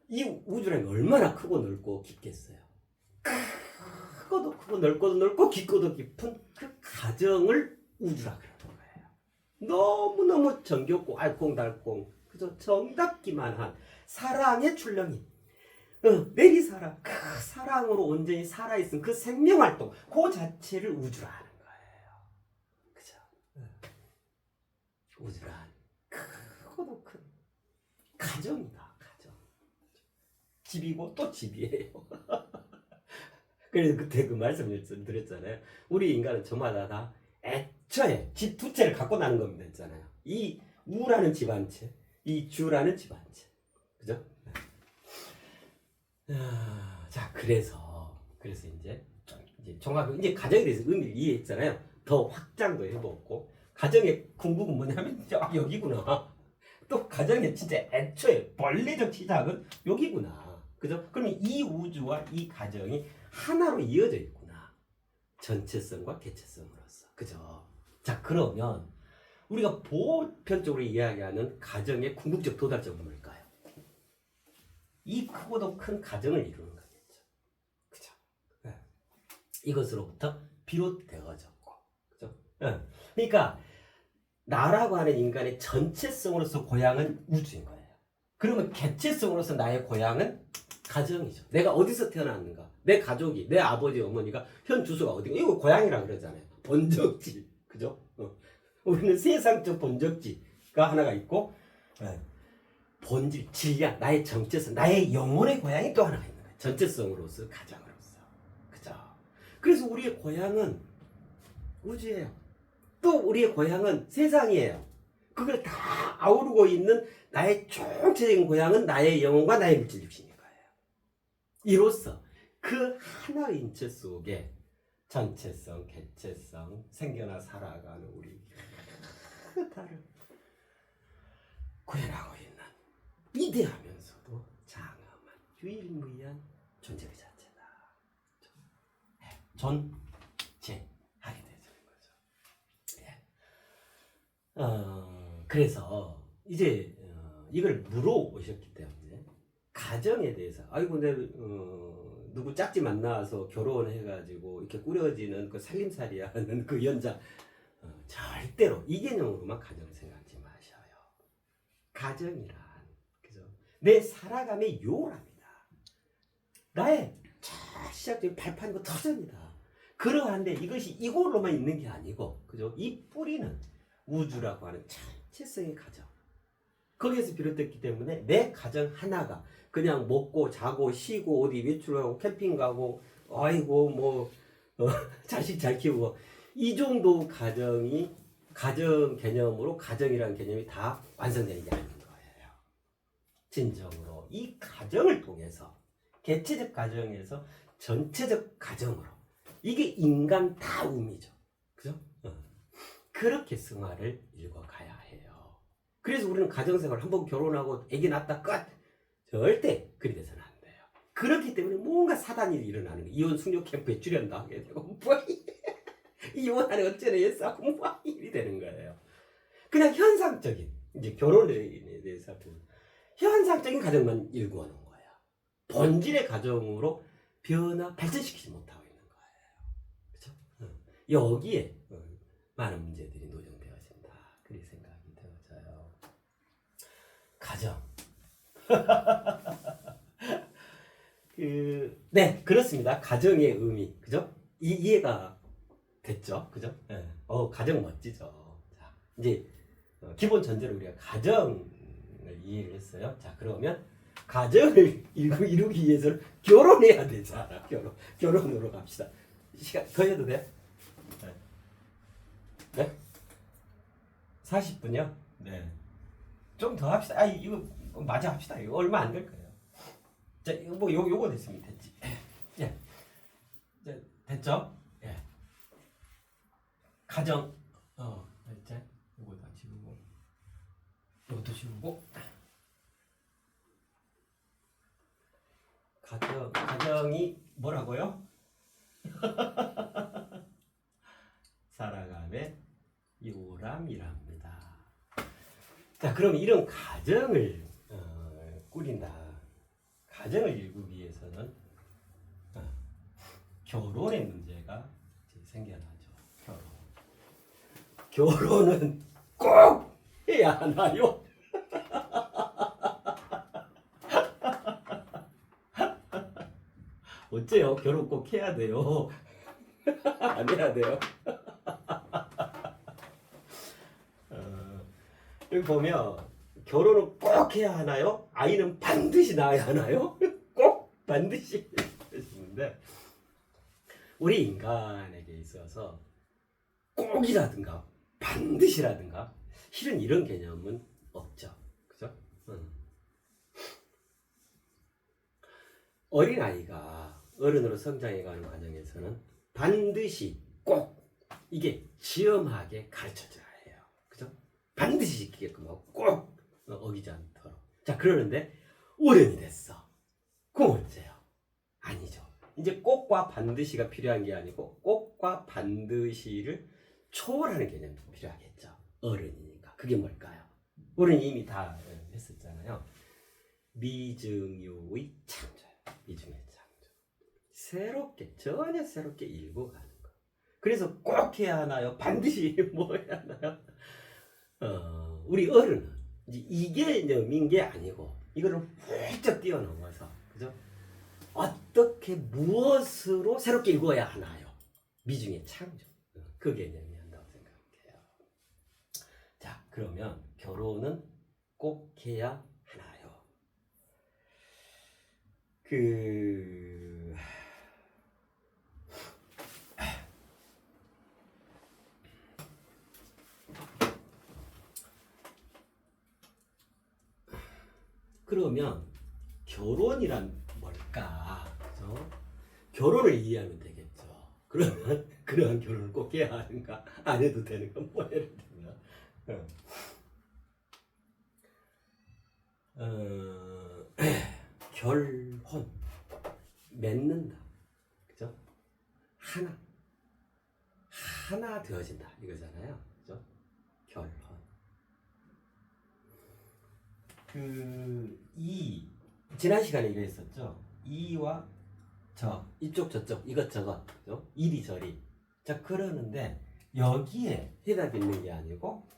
이 우주라는 게 얼마나 크고 넓고 깊겠어요. 크고 넓고 깊고도 깊은 그 가정을 우주라 그러는 거예요. 너무너무 정겹고 알콩달콩 그저 정답기만 한 사랑의 출렁이. 내리사랑, 그 사랑으로 온전히 살아있은 그 생명활동, 그 자체를 우주라 하는 거예요. 그죠? 우주란 크고도 큰 가정이다, 가정. 집이고 또 집이에요. 그래서 그때 그 말씀을 드렸잖아요. 우리 인간은 저마다 다 애초에 집 두 채를 갖고 나는 겁니다. 했잖아요. 이 우라는 집 한 채, 이 주라는 집 한 채. 그죠? 자, 그래서 이제 종합 이제 가정에 대해서 의미를 이해했잖아요. 더 확장도 해보고 가정의 궁극은 뭐냐면 여기구나. 또 가정의 진짜 애초에 본래적 시작은 여기구나. 그죠? 그러면 이 우주와 이 가정이 하나로 이어져 있구나. 전체성과 개체성으로서. 그죠? 자, 그러면 우리가 보편적으로 이야기하는 가정의 궁극적 도달점은 뭘까요? 이 크고도 큰 가정을 이루는 거겠죠. 그죠? 네. 이것으로부터 비롯되어졌고. 그죠? 네. 그러니까 나라고 하는 인간의 전체성으로서 고향은 우주인 거예요. 그러면 개체성으로서 나의 고향은 가정이죠. 내가 어디서 태어났는가? 내 가족이, 내 아버지, 어머니가 현 주소가 어디가? 이거 고향이라 그러잖아요. 본적지. 그죠? 우리는 세상적 본적지가 하나가 있고, 본질, 질량, 나의 정체성, 나의 영혼의 고향이 또 하나가 있는 거예요. 전체성으로서, 가정으로서. 그죠? 그래서 우리의 고향은 우주예요. 또 우리의 고향은 세상이에요. 그걸 다 아우르고 있는 나의 총체적인 고향은 나의 영혼과 나의 물질 육신인 거예요. 이로써 그 하나의 인체 속에 전체성, 개체성, 생겨나 살아가는 우리 그 다른 구현하고 있는 이대하면서도 장엄한 유일무이한 존재 그 자체다. 존재하게 되는 거죠. 그래서 이제 이걸 물어오셨기 때문에 가정에 대해서 아이고 내 누구 짝지 만나서 결혼해가지고 이렇게 꾸려지는 그 살림살이야 하는 그 연자 절대로 이 개념으로만 가정을 생각하지 마셔요. 가정이란 그죠? 내 살아감의 요랍니다. 나의 시작적인 발판이고 터전이다. 그러한데 이것이 이걸로만 있는 게 아니고 그죠? 이 뿌리는 우주라고 하는 전체성의 가정. 거기에서 비롯됐기 때문에 내 가정 하나가 그냥 먹고 자고 쉬고 어디 외출하고 캠핑 가고 아이고 뭐 자식 잘 키우고 이 정도 가정이 가정 개념으로 가정이라는 개념이 다 완성되는 게 아닌 거예요. 진정으로 이 가정을 통해서 개체적 가정에서 전체적 가정으로 이게 인간 다움이죠. 그죠? 그렇게 승화를 읽어가야 해요. 그래서 우리는 가정생활 한번 결혼하고 아기 낳았다 끝. 절대 그리 돼서는 안 돼요. 그렇기 때문에 뭔가 사단이 일어나는 거예요. 이혼 숙녀 캠프에 출연도 하게 되고 이혼하는 어쩌네 했어. 일이 되는 거예요. 그냥 현상적인 이제 결혼에 대해서 보면 현상적인 가정만 일구어 놓은 거예요. 본질의 가정으로 발전시키지 못하고 있는 거예요. 그렇죠? 여기에 많은 문제들이 노정되어진다. 그렇게 생각이 되어져요. 가정. 네, 그렇습니다. 가정의 의미, 그죠? 이해가 됐죠, 그죠? 네. 가정 멋지죠. 자, 이제 기본 전제로 우리가 가정을 이해를 했어요. 자, 그러면 가정을 이루기 위해서는 결혼해야 되잖아. 결혼으로 갑시다. 시간 더 해도 돼? 네? 40분이요? 네. 좀 더 합시다. 이거 마저 합시다. 이거 얼마 안 될 거예요. 자, 이거 뭐 요거 됐으면 됐지. 예. 됐죠? 예. 가정. 이제 요거 다 지우고, 요것도 지우고. 가정이 뭐라고요? 살아감의 요람이랍니다. 자, 그럼 이런 가정을 꾸린다. 가정을 이루기 위해서는 결혼의 문제가 생겨나죠. 결혼은 꼭 해야 하나요? 어째요? 결혼 꼭 해야 돼요? 안 해야 돼요? 여기 보면 결혼은 꼭 해야 하나요? 아이는 반드시 낳아야 하나요? 꼭 반드시 하시는데 우리 인간에게 있어서 꼭이라든가 반드시라든가 실은 이런 개념은 없죠. 그죠? 어린아이가 어른으로 성장해가는 과정에서는 반드시 꼭 이게 지엄하게 가르쳐줘야 해요. 그죠? 반드시 지키게끔 하고 꼭 어기지 않도록. 자, 그러는데 어른이 됐어. 그럼 어째요? 아니죠. 이제 꼭과 반드시가 필요한 게 아니고 꼭과 반드시를 초월하는 개념이 필요하겠죠. 어른이니까. 그게 뭘까요? 어른이 이미 다 했었잖아요. 미증유의 창조예요. 미증유의 창조. 전혀 새롭게 읽어가는 거. 그래서 꼭 해야 하나요? 반드시 뭐 해야 하나요? 우리 어른은 이게 념인 게 아니고 이거를 훌쩍 뛰어넘어서, 그죠? 어떻게 무엇으로 새롭게 읽어야 하나요? 미중의 창조. 그 개념이 한다고 생각해요. 자, 그러면 결혼은 꼭 해야 하나요? 그러면 결혼이란 뭘까? 그죠? 결혼을 이해하면 되겠죠. 그러면 그러한 결혼을 꼭 해야 하는가? 안 해도 되는가? 뭐 예를 들면 결혼 맺는다. 그죠? 하나 되어진다 이거잖아요. 그죠? 결혼. 지난 시간에 이거 했었죠. 이와 이쪽 저쪽 이것저것, 그죠? 이리저리. 자, 그러는데 여기에 해답이 있는 게 아니고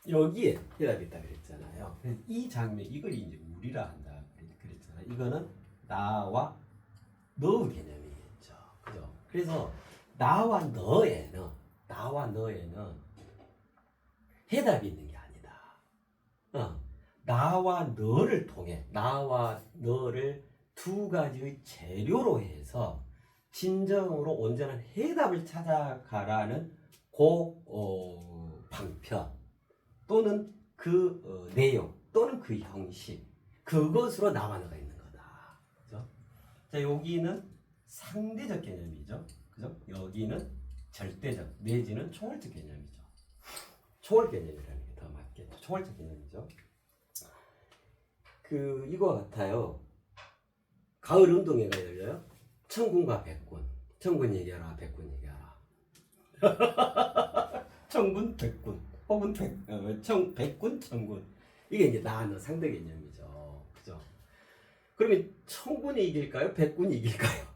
여기에 해답이 있다 그랬잖아요. 이 장면, 이걸 이제 우리라 한다 그랬잖아요. 이거는 나와 너 개념이겠죠. 그죠? 그래서 나와 너에는 해답이 있는 게 아니다. 나와 너를 통해, 나와 너를 두 가지의 재료로 해서 진정으로 온전한 해답을 찾아가라는 방편 또는 그 내용 또는 그 형식, 그것으로 나와 너가 있는 거다. 그죠? 자, 여기는 상대적 개념이죠. 그죠? 여기는 절대적 내지는 초월적 개념이죠. 초월 개념이라는 게 더 맞겠죠. 초월적 개념이죠. 이거와 같아요. 가을 운동회가 열려요. 천군과 백군. 천군 얘기하라, 백군 얘기하라. 청군, 백군, 혹은 백군, 청군. 이게 이제 나, 너 상대 개념이죠. 그죠? 그러면 청군이 이길까요? 백군이 이길까요?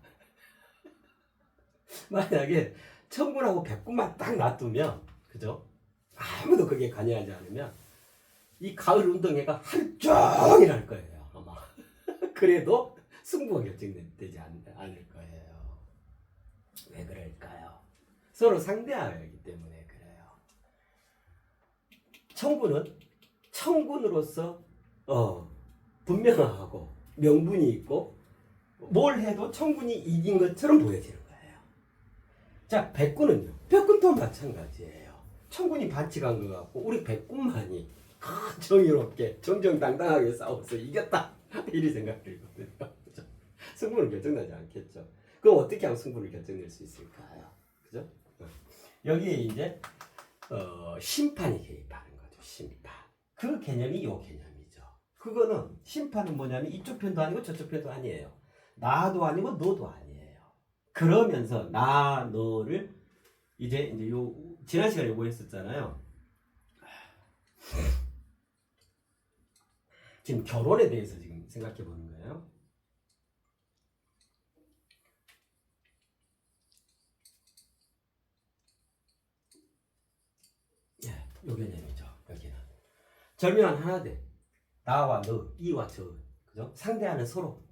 만약에 청군하고 백군만 딱 놔두면, 그죠? 아무도 그게 관여하지 않으면 이 가을 운동회가 하루 종일 할 거예요, 아마. 그래도 승부가 결정되지 않을 거예요. 왜 그럴까요? 서로 상대하기 때문에 그래요. 청군은 청군으로서 분명하고 명분이 있고 뭘 해도 청군이 이긴 것처럼 보여지는 거예요. 자, 백군은요. 백군도 마찬가지예요. 청군이 반칙한 것 같고 우리 백군만이 정의롭게 정정당당하게 싸워서 이겼다 이리 생각들거든요. 그죠? 승부는 결정나지 않겠죠. 그럼 어떻게 하면 승부를 결정낼 수 있을까요? 그죠? 여기에 이제 심판이 개입하는 거죠. 심판. 그 개념이 요 개념이죠. 그거는 심판은 뭐냐면 이쪽 편도 아니고 저쪽 편도 아니에요. 나도 아니고 너도 아니에요. 그러면서 나 너를 이제 요 지난 시간에 요거 했었잖아요. 지금 결혼에 대해서 지금 생각해 보는 거예요. 예, 요 개념이죠. 여기는 절묘한 하나됨. 나와 너, 이와 저, 그죠? 상대하는 서로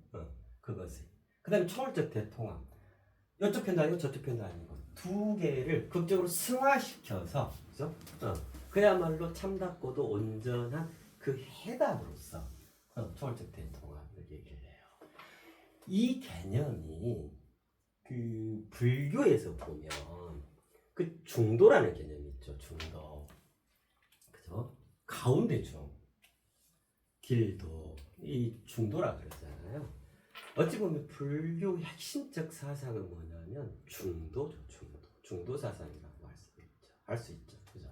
그것을. 그다음에 초월적 대통합. 이쪽 편도 아니고 저쪽 편도 아니고 두 개를 극적으로 승화시켜서, 그죠? 그야말로 참답고도 온전한 그 해답으로서 초월적 대통합을 얘기를 해요. 이 개념이 그 불교에서 보면 그 중도라는 개념이 있죠. 중도. 그죠? 가운데 중. 길도. 이 중도라 그러잖아요. 어찌 보면 불교 핵심적 사상은 뭐냐면 중도죠. 중도 사상이라고 할 수 있죠. 그죠?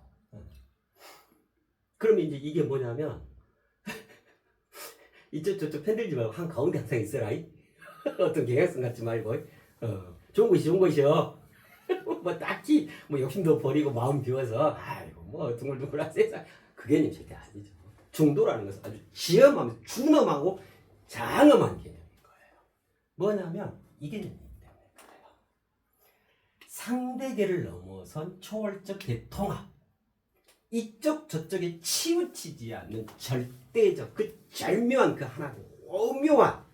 그러면 이제 이게 뭐냐면 이쪽 저쪽 편들지 말고 한 가운데 항상 있어라. 어떤 경향성 갖지 말고 좋은 것이요. 뭐 딱히 뭐 욕심도 버리고 마음 비워서 아이고 뭐 둥글둥글한 세상 그 개념 절대 아니죠. 중도라는 것은 아주 지엄하면서 준엄하고 장엄한 개념인 거예요. 뭐냐면 이 개념이기 때문에 그래요. 상대계를 넘어선 초월적 대통합. 이쪽 저쪽에 치우치지 않는 절대적 그 절묘한 그 하나 오묘한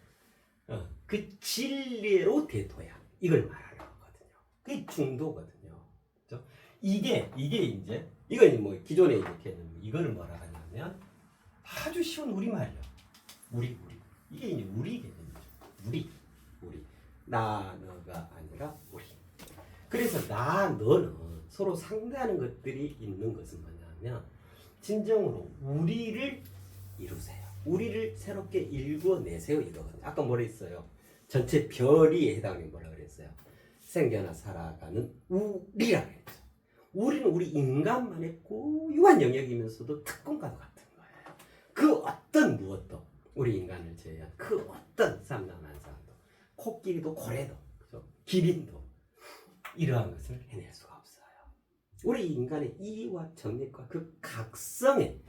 그 진리로 대도야. 이걸 말하는 거거든요. 그게 중도거든요. 그렇죠? 이게 이제 이건 뭐 기존에 이렇게 이거를 뭐라 하냐면 아주 쉬운 우리말이요. 우리 이게 이제 우리 개념이죠. 우리 나 너가 아니라 우리. 그래서 나 너는 서로 상대하는 것들이 있는 것은 뭐냐면 진정으로 우리를 이루세요. 우리를 새롭게 일궈내세요 이거거든요. 아까 뭐라 했어요? 전체 별이 해당하는 뭐라 그랬어요? 생겨나 살아가는 우리라 그랬죠. 우리는 우리 인간만의 고유한 영역이면서도 특권과도 같은 거예요. 그 어떤 무엇도 우리 인간을 제외한 그 어떤 삼라만상도 코끼리도 고래도 그죠? 기린도 이러한 것을 해낼 수가 없어요. 우리 인간의 이와 정립과 그 각성의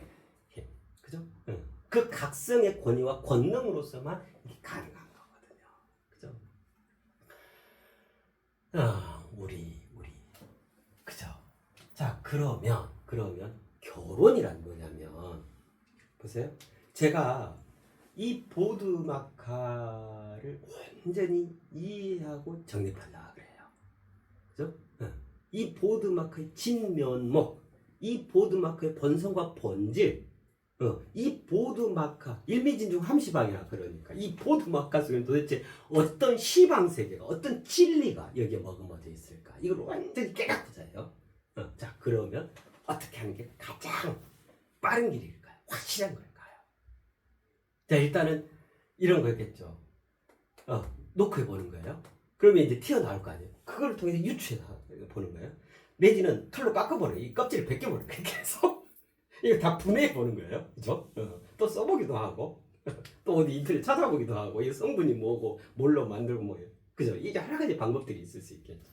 힘, 그죠? 그 각성의 권위와 권능으로서만 이게 가능한 거거든요. 그죠? 우리, 그죠? 자, 그러면 결혼이란 뭐냐면 보세요. 제가 이 보드마카를 완전히 이해하고 정립하려고 그래요. 그죠? 이 보드마크의 진면목, 이 보드마크의 본성과 본질, 이 보드마카, 일미진중 함시방이라 그러니까 이 보드마카 속에 도대체 어떤 시방세계가, 어떤 진리가 여기에 머금어져 있을까? 이걸 완전히 깨닫고자요. 자, 그러면 어떻게 하는 게 가장 빠른 길일까요? 확실한 걸까요? 자, 일단은 이런 거겠죠. 노크해 보는 거예요. 그러면 이제 튀어나올 거 아니에요. 그걸 통해서 유추해 보는 거예요. 내지는 털로 깎아버려요. 이 껍질을 벗겨버려요. 그렇게 해서 이거 다 분해해 보는 거예요. 그죠? 또 써보기도 하고 또 어디 인터넷 찾아보기도 하고 이 성분이 뭐고 뭘로 만들고 뭐예요. 그죠? 이게 여러 가지 방법들이 있을 수 있겠죠.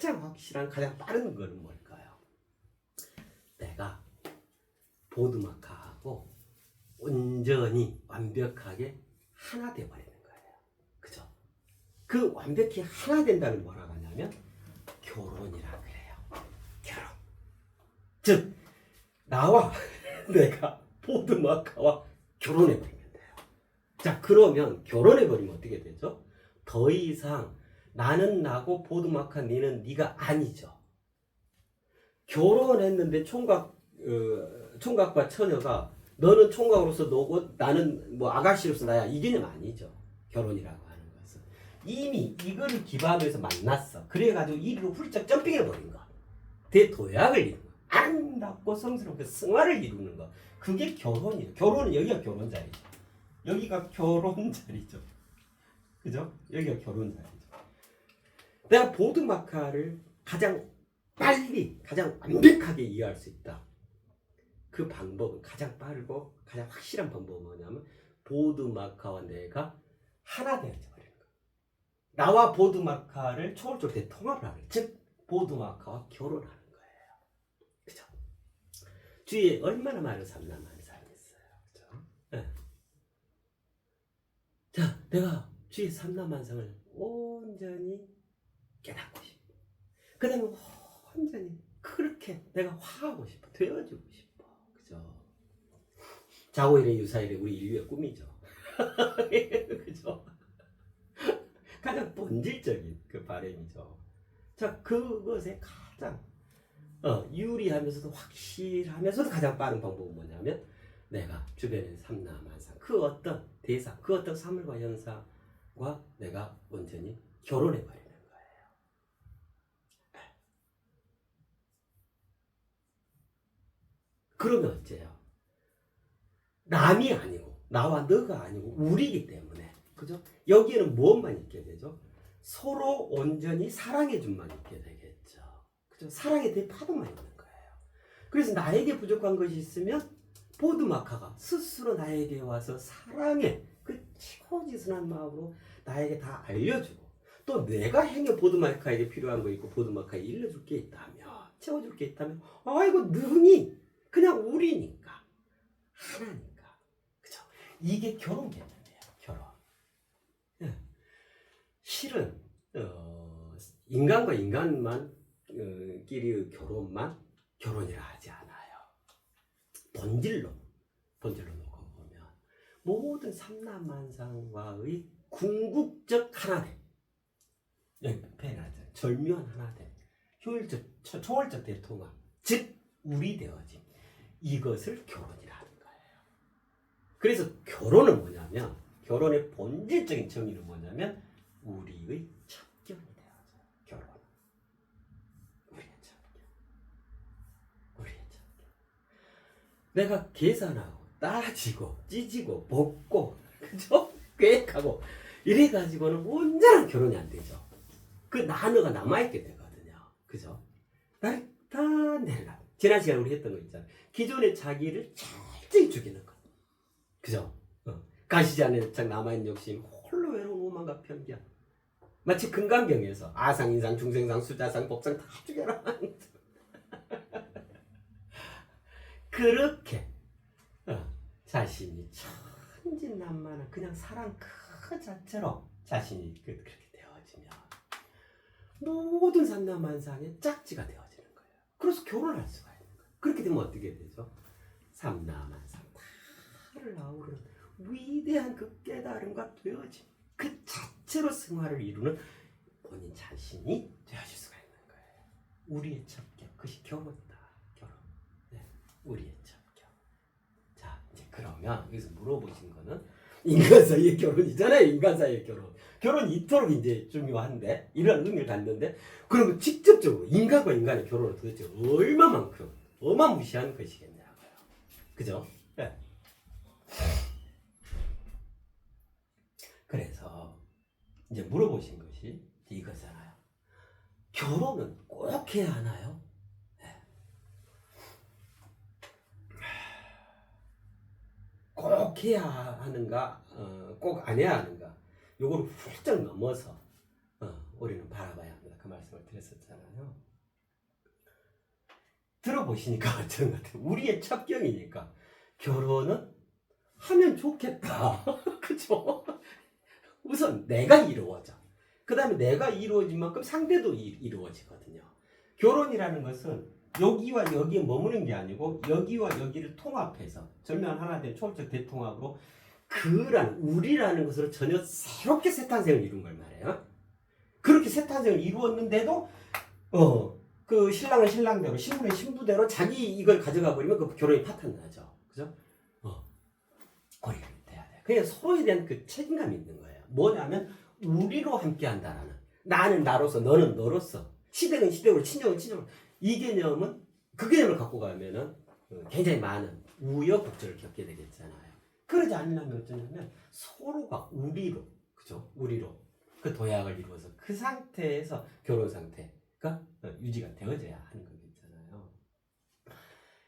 가장 확실한 가장 빠른 거는 뭘까요? 내가 보드마카하고 온전히 완벽하게 하나 돼버리는 거예요. 그죠? 그 완벽히 하나 된다는 뭐라고 하냐면 결혼이라 그래요. 결혼. 즉 나와 내가 보드마카와 결혼해버리면 돼요. 자, 그러면 결혼해버리면 어떻게 되죠? 더 이상 나는 나고 보드마카 니는 니가 아니죠. 결혼했는데 총각과 처녀가 너는 총각으로서 너고 나는 뭐 아가씨로서 나야, 이 개념 아니죠. 결혼이라고 하는 것은 이미 이거를 기반으로 해서 만났어. 그래가지고 이리로 훌쩍 점핑해버린 거, 대도약을 이루는 거, 아름답고 성스럽게 승화를 이루는 거, 그게 결혼이에요. 결혼은 여기가 결혼 자리죠. 여기가 결혼 자리죠. 그죠? 여기가 결혼 자리죠. 내가 보드마카를 가장 빨리 가장 완벽하게 이해할 수 있다. 그 방법은 가장 빠르고 가장 확실한 방법은 뭐냐면 보드마카와 내가 하나 되어져 버리는 거야. 나와 보드마카를 초월적으로 대통합을 하는 거야. 즉 보드마카와 결혼하는 거예요. 그죠? 주위에 얼마나 많은 삼남만을 사용했어요. 그죠? 네. 자, 내가 주위의 삼남만상을 온전히 깨닫고 싶어. 그 다음에 완전히 그렇게 내가 화하고 싶어. 되어주고 싶어. 그죠? 자고일의 유사일의 우리 인류의 꿈이죠. 그죠? 가장 본질적인 그 바람이죠. 자, 그것에 가장 유리하면서도 확실하면서도 가장 빠른 방법은 뭐냐면 내가 주변의 삼라만상 그 어떤 대상, 그 어떤 사물과 현상과 내가 온전히 결혼해버리는 거예요. 그러면 어째요? 남이 아니고 나와 너가 아니고 우리이기 때문에, 그죠? 여기에는 무엇만 있게 되죠? 서로 온전히 사랑해 줌만 있게 되겠죠. 그죠? 사랑의 대파도만 있는 거예요. 그래서 나에게 부족한 것이 있으면 보드마카가 스스로 나에게 와서 사랑의 그 치고지순한 마음으로 나에게 다 알려주고, 또 내가 행여 보드마카에게 필요한 거 있고 보드마카에 일러줄 게 있다면, 채워줄 게 있다면, 아이고 능히 그냥 우리니까 하나니까. 그죠? 이게 결혼 개념이에요. 결혼. 네. 실은 인간과 인간만 끼리의 결혼만 결혼이라 하지 않아요. 본질로 놓고 보면 모든 삼라만상과의 궁극적 하나됨, 절묘한 하나됨, 효율적 초월적 대통합, 즉 우리 되어짐, 이것을 결혼이라 하는 거예요. 그래서 결혼은 뭐냐면, 결혼의 본질적인 정의는 뭐냐면 우리의 첩경이 되어져요. 결혼, 우리의 첩경, 우리의 첩경. 내가 계산하고 따지고 찌지고 볶고, 그죠? 계획하고 이래 가지고는 온전한 결혼이 안 되죠. 그 나누가 남아있게 되거든요. 그죠? 날 다 내려놔. 지난 시간에 우리 했던 거 있잖아요. 기존의 자기를 철저히 죽이는 거. 그죠? 가시지 않는 짝 남아있는 욕심, 홀로 외로운 오만과 편견. 마치 금강경에서 아상, 인상, 중생상, 수자상, 복상 다 죽여라. 그렇게 자신이 천진난만한 그냥 사랑 그 자체로 자신이 그렇게 되어지면 모든 삼라만상의 짝지가 되어지는 거예요. 그래서 결혼할 수가 있는 거예요. 그렇게 되면 어떻게 되죠? 삼라만상 다를 아우르는 위대한 그 깨달음과 되어짐, 그 자체로 승화를 이루는 본인 자신이 되어질 수가 있는 거예요. 우리의 첩경, 그것이 결혼이다. 결혼. 네, 우리의 첩경. 자, 이제 그러면 여기서 물어보신 거는 인간 사이의 결혼이잖아요. 인간 사이의 결혼. 결혼이 이토록 이제 중요한데, 이런 의미를 갖는데, 그러면 직접적으로 인간과 인간의 결혼은 도대체 얼마만큼 어마무시한 것이겠냐고요. 그죠? 네. 그래서 이제 물어보신 것이 이거잖아요. 결혼은 꼭 해야 하나요? 네. 꼭 해야 하는가, 꼭 안 해야 하는가? 요거를 훌쩍 넘어서 우리는 바라봐야 합니다. 그 말씀을 드렸었잖아요. 들어보시니까 어떤 것 같아요. 우리의 첩경이니까 결혼은 하면 좋겠다. 그죠? 우선 내가 이루어져. 그 다음에 내가 이루어진 만큼 상대도 이루어지거든요. 결혼이라는 것은 여기와 여기에 머무는 게 아니고 여기와 여기를 통합해서 절묘한 하나 된 초월적 대통합으로 우리라는 것으로 전혀 새롭게 새 탄생을 이룬 걸 말해요. 그렇게 새 탄생을 이루었는데도 그 신랑은 신랑대로 신부는 신부대로 자기 이걸 가져가 버리면 그 결혼이 파탄나죠. 그죠? 고리가 돼야 돼요. 그냥 서로에 대한 그 책임감이 있는 거예요. 뭐냐면 우리로 함께 한다라는, 나는 나로서 너는 너로서, 시댁은 시댁으로, 친정은 친정으로, 이 개념은 그 개념을 갖고 가면은 굉장히 많은 우여곡절을 겪게 되겠잖아요. 그러지 않으려면 어쩌냐면 서로가 우리로, 그죠? 우리로 그 도약을 이루어서 그 상태에서 결혼 상태가 유지가 되어져야 하는 거겠잖아요.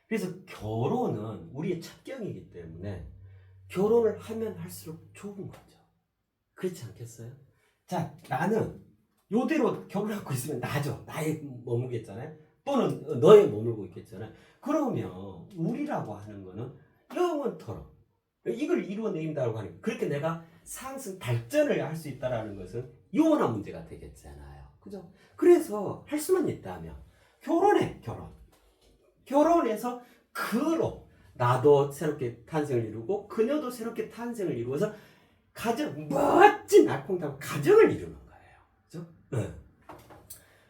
그래서 결혼은 우리의 첩경이기 때문에 결혼을 하면 할수록 좋은 거죠. 그렇지 않겠어요? 자, 나는 요대로 결혼하고 있으면 나죠. 나에 머무겠잖아요. 또는 너에 머물고 있겠잖아요. 그러면 우리라고 하는 거는 영원토록 이걸 이루어낸다고 하니까 그렇게 내가 상승 발전을 할 수 있다라는 것은 영원한 문제가 되겠잖아요. 그죠? 그래서 할 수만 있다면 결혼해. 결혼해서 그로 나도 새롭게 탄생을 이루고 그녀도 새롭게 탄생을 이루어서 멋진 알콩달콩 가정을 이루는 거예요. 그죠?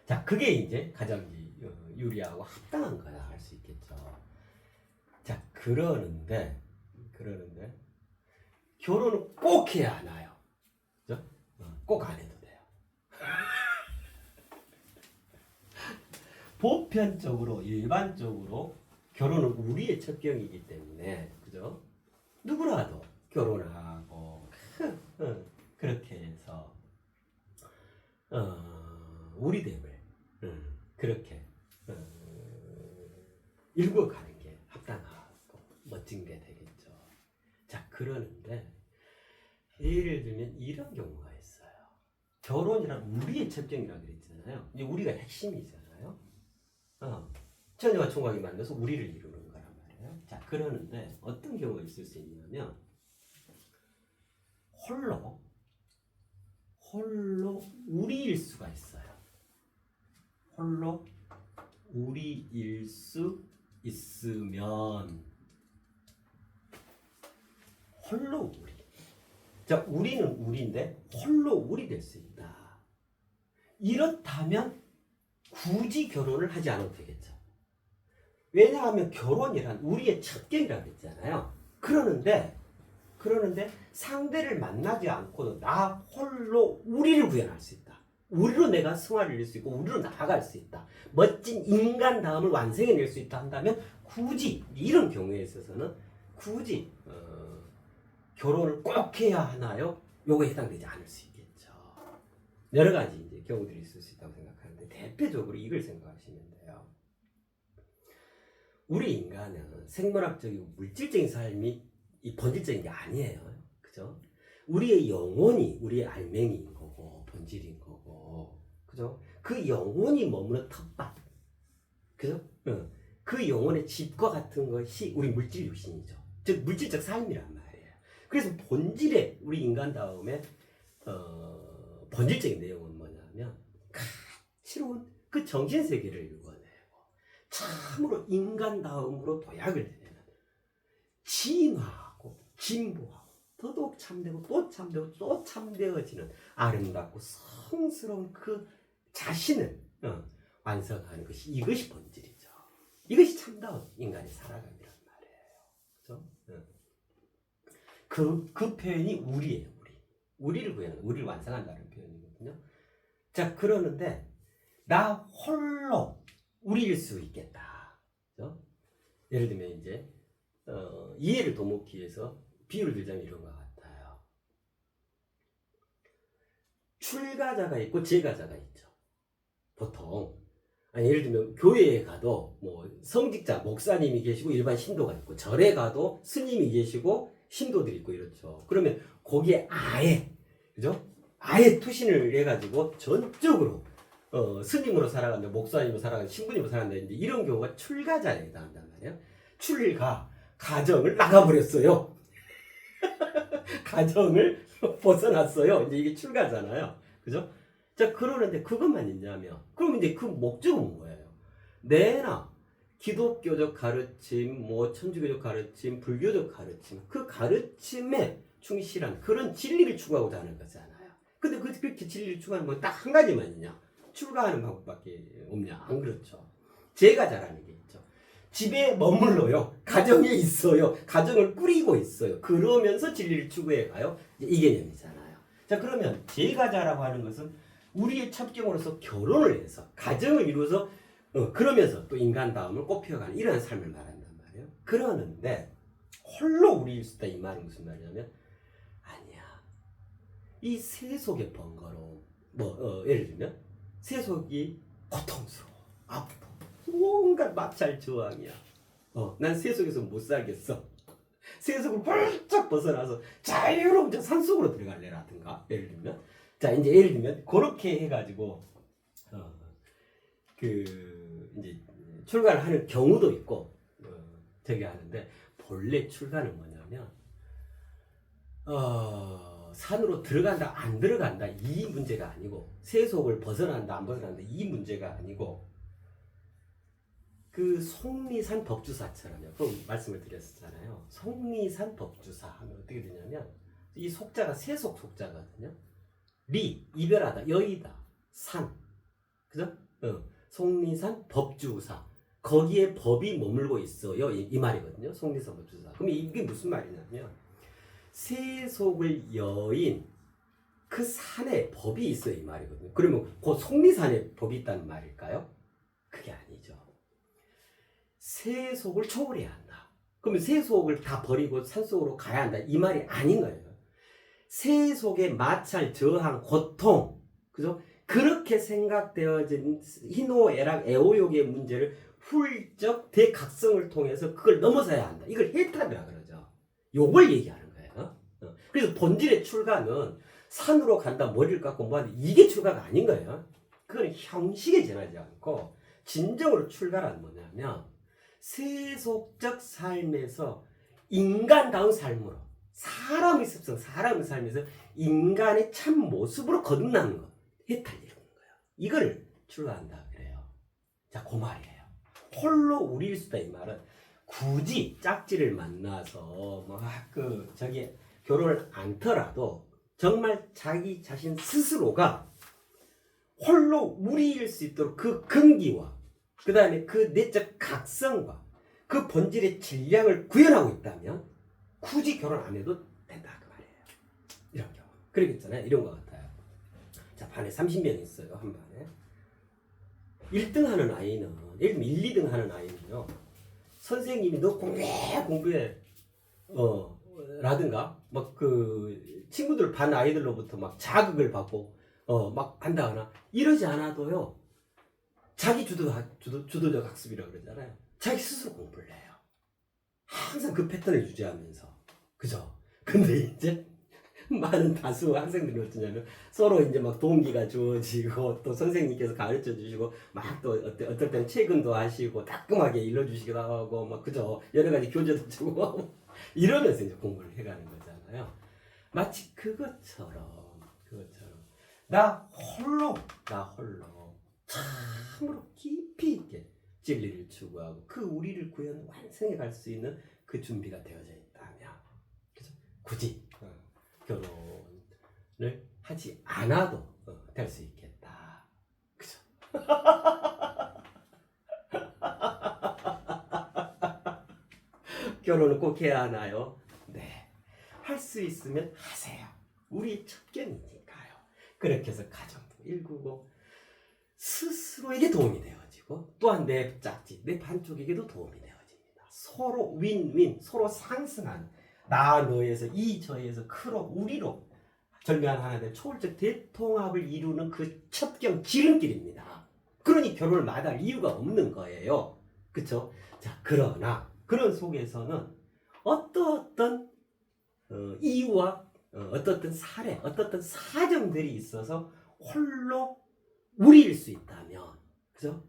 자, 그게 이제 가장 유리하고 합당한 거야 할 수 있겠죠. 자, 그러는데 결혼은 꼭 해야 하나요? 그죠? 꼭 안 해도 돼요. 보편적으로 일반적으로 결혼은 우리의 첩경이기 때문에, 그죠? 누구라도 결혼하고 그렇게 해서 우리 댁을 그렇게 일궈가는 게 합당하고 멋진 게 되겠죠. 자, 그러는데 예를 들면 이런 경우가 있어요. 결혼이란 우리의 첩경이라고 그랬잖아요. 이제 우리가 핵심이잖아요. 처녀와 총각이 만나서 우리를 이루는 거란 말이에요. 자, 그러는데 어떤 경우가 있을 수 있냐면 홀로 우리일 수가 있어요. 홀로 우리일 수 있으면 홀로 우리. 자, 우리는 우리인데 홀로 우리 될 수 있다. 이렇다면 굳이 결혼을 하지 않아도 되겠죠. 왜냐하면 결혼이란 우리의 첩경이라고 했잖아요. 그러는데 상대를 만나지 않고도 나 홀로 우리를 구현할 수 있다. 우리로 내가 승화를 이룰 수 있고 우리로 나아갈 수 있다. 멋진 인간다움을 완성해낼 수 있다 한다면 굳이 이런 경우에 있어서는 굳이 결혼을 꼭 해야 하나요? 요거에 해당되지 않을 수 있겠죠. 여러 가지 이제 경우들이 있을 수 있다고 생각하는데 대표적으로 이걸 생각하시면 돼요. 우리 인간은 생물학적이고 물질적인 삶이 이 본질적인 게 아니에요. 그죠? 우리의 영혼이 우리의 알맹이인 거고 본질인 거고, 그죠? 그 영혼이 머무는 텃밭, 그죠? 그 영혼의 집과 같은 것이 우리 물질 육신이죠. 즉 물질적 삶이란 말이에요. 그래서 본질의 우리 인간다움의 본질적인 내용은 뭐냐면 가치로운 그 정신세계를 읽어내고 참으로 인간다움으로 도약을 되는, 진화하고 진보하고 더더욱 참되고 또 참되고 또 참되어지는 아름답고 성스러운 그 자신을 완성하는 것이, 이것이 본질이죠. 이것이 참다운 인간의 살아감이란 말이에요. 그죠? 그 표현이 우리예요. 우리를 구현하는, 우리를 완성한다는 표현이거든요. 자, 그러는데 나 홀로 우리일 수 있겠다. 그죠? 예를 들면 이제 이해를 도모하기 위해서 비유를 들자면 이런 것 같아요. 출가자가 있고 제가자가 있죠. 보통 예를 들면 교회에 가도 뭐 성직자 목사님이 계시고 일반 신도가 있고, 절에 가도 스님이 계시고 신도들이 있고 이렇죠. 그러면 거기에 아예, 그죠? 아예 투신을 해가지고 전적으로 스님으로 살아간다, 목사님으로 살아간다, 신부님으로 살아간다, 이제 이런 경우가 출가자에 해당한단 말이에요. 출가, 가정을 나가버렸어요. 가정을 벗어났어요. 이제 이게 출가잖아요. 그죠? 자, 그러는데 그것만 있냐면, 그럼 이제 그 목적은 뭐예요? 내나 기독교적 가르침, 뭐 천주교적 가르침, 불교적 가르침, 그 가르침에 충실한 그런 진리를 추구하고자 하는 거잖아요. 근데 그렇게 진리를 추구하는 건 딱 한 가지만 있냐? 출가하는 방법밖에 없냐? 안 그렇죠. 제가 잘하는 게 있죠. 집에 머물러요. 가정에 있어요. 가정을 꾸리고 있어요. 그러면서 진리를 추구해 가요. 이 개념이잖아요. 자, 그러면 제가자라고 하는 것은 우리의 첩경으로서 결혼을 해서 가정을 이루어서 그러면서 또 인간다움을 꽃피워가는 이런 삶을 말한단 말이에요. 그러는데 홀로 우리일 수 있다 이 말은 무슨 말이냐면 아니야. 이 세속의 번거로움 예를 들면 세속이 고통스러워, 아프고 온갖 마찰 저항이야. 난 세속에서 못 살겠어. 세속을 훌쩍 벗어나서 자유로운 저 산속으로 들어갈래라든가 예를 들면 자 이제 예를 들면 그렇게 해가지고 이제 출가를 하는 경우도 있고 되게 하는데 본래 출가는 뭐냐면 산으로 들어간다 안 들어간다 이 문제가 아니고 세속을 벗어난다 안 벗어난다 이 문제가 아니고 그 속리산 법주사처럼요. 그 말씀을 드렸었잖아요. 속리산 법주사 하면 어떻게 되냐면 이 속자가 세속 속자거든요. 리 이별하다 여의다 산 그죠? 속리산 법주사 거기에 법이 머물고 있어요. 이 말이거든요. 속리산 법주사. 그럼 이게 무슨 말이냐면 세속을 여인 그 산에 법이 있어요. 이 말이거든요. 그러면 그 속리산에 법이 있다는 말일까요? 그게 아니죠. 세속을 초월해야 한다. 그러면 세속을 다 버리고 산속으로 가야 한다. 이 말이 아닌 거예요. 세속의 마찰, 저항, 고통, 그죠? 그렇게 생각되어진 희노애락, 애호욕의 문제를 훌쩍 대각성을 통해서 그걸 넘어서야 한다. 이걸 해탈이라 그러죠. 요걸 얘기하는 거예요. 그래서 본질의 출가는 산으로 간다, 머리를 깎고 뭐하는데 이게 출가가 아닌 거예요. 그건 형식에 지나지 않고 진정으로 출가란 뭐냐면 세속적 삶에서 인간다운 삶으로 사람의 습성, 사람의 삶에서 인간의 참 모습으로 거듭나는 것, 해탈 이루는 거예요. 이걸 출가한다 그래요. 자, 그 말이에요. 홀로 우리일 수다 이 말은 굳이 짝지를 만나서 결혼을 않더라도 정말 자기 자신 스스로가 홀로 우리일 수 있도록 그 근기와 그 다음에 그 내적 각성과 그 본질의 질량을 구현하고 있다면 굳이 결혼 안 해도 된다 그 말이에요. 이런 경우 그러겠잖아요. 이런 것 같아요. 자, 반에 30명 있어요. 한 반에 1등 하는 아이는 예를 들면 1, 2등 하는 아이는요 선생님이 너 공부해 라든가 막 그 친구들 반 아이들로부터 막 자극을 받고 막 한다거나 이러지 않아도요 자기 주도적 학습이라고 그러잖아요. 자기 스스로 공부를 해요. 항상 그 패턴을 유지하면서 그죠? 근데 이제 많은 다수 학생들이 어떠냐면 서로 이제 막 동기가 주어지고 또 선생님께서 가르쳐 주시고 막 또 어떨 때는 체근도 하시고 따끔하게 일러주시기도 하고 막 그죠? 여러 가지 교재도 주고 이러면서 이제 공부를 해가는 거잖아요. 마치 그것처럼 나 홀로 참으로 깊이 있게 진리를 추구하고 그 우리를 구현 완성해 갈 수 있는 그 준비가 되어져 있다면 그죠? 굳이 결혼을 하지 않아도 될 수 있겠다. 그죠? 결혼을 꼭 해야 하나요? 네. 할 수 있으면 하세요. 우리 첩경이니까요. 그렇게 해서 가정도 일구고 스스로에게 도움이 되어지고 또한 내 짝지, 내 반쪽에게도 도움이 되어집니다. 서로 윈윈, 서로 상승하는 나 너에서 이 저에서 크로 우리로 절묘한 하나의 초월적 대통합을 이루는 그 첩경 지름길입니다. 그러니 결혼을 마다할 이유가 없는 거예요. 그쵸? 자, 그러나 그런 속에서는 어떤 이유와 어떤 사례, 어떤 사정들이 있어서 홀로 우리일 수 있다면, 그죠?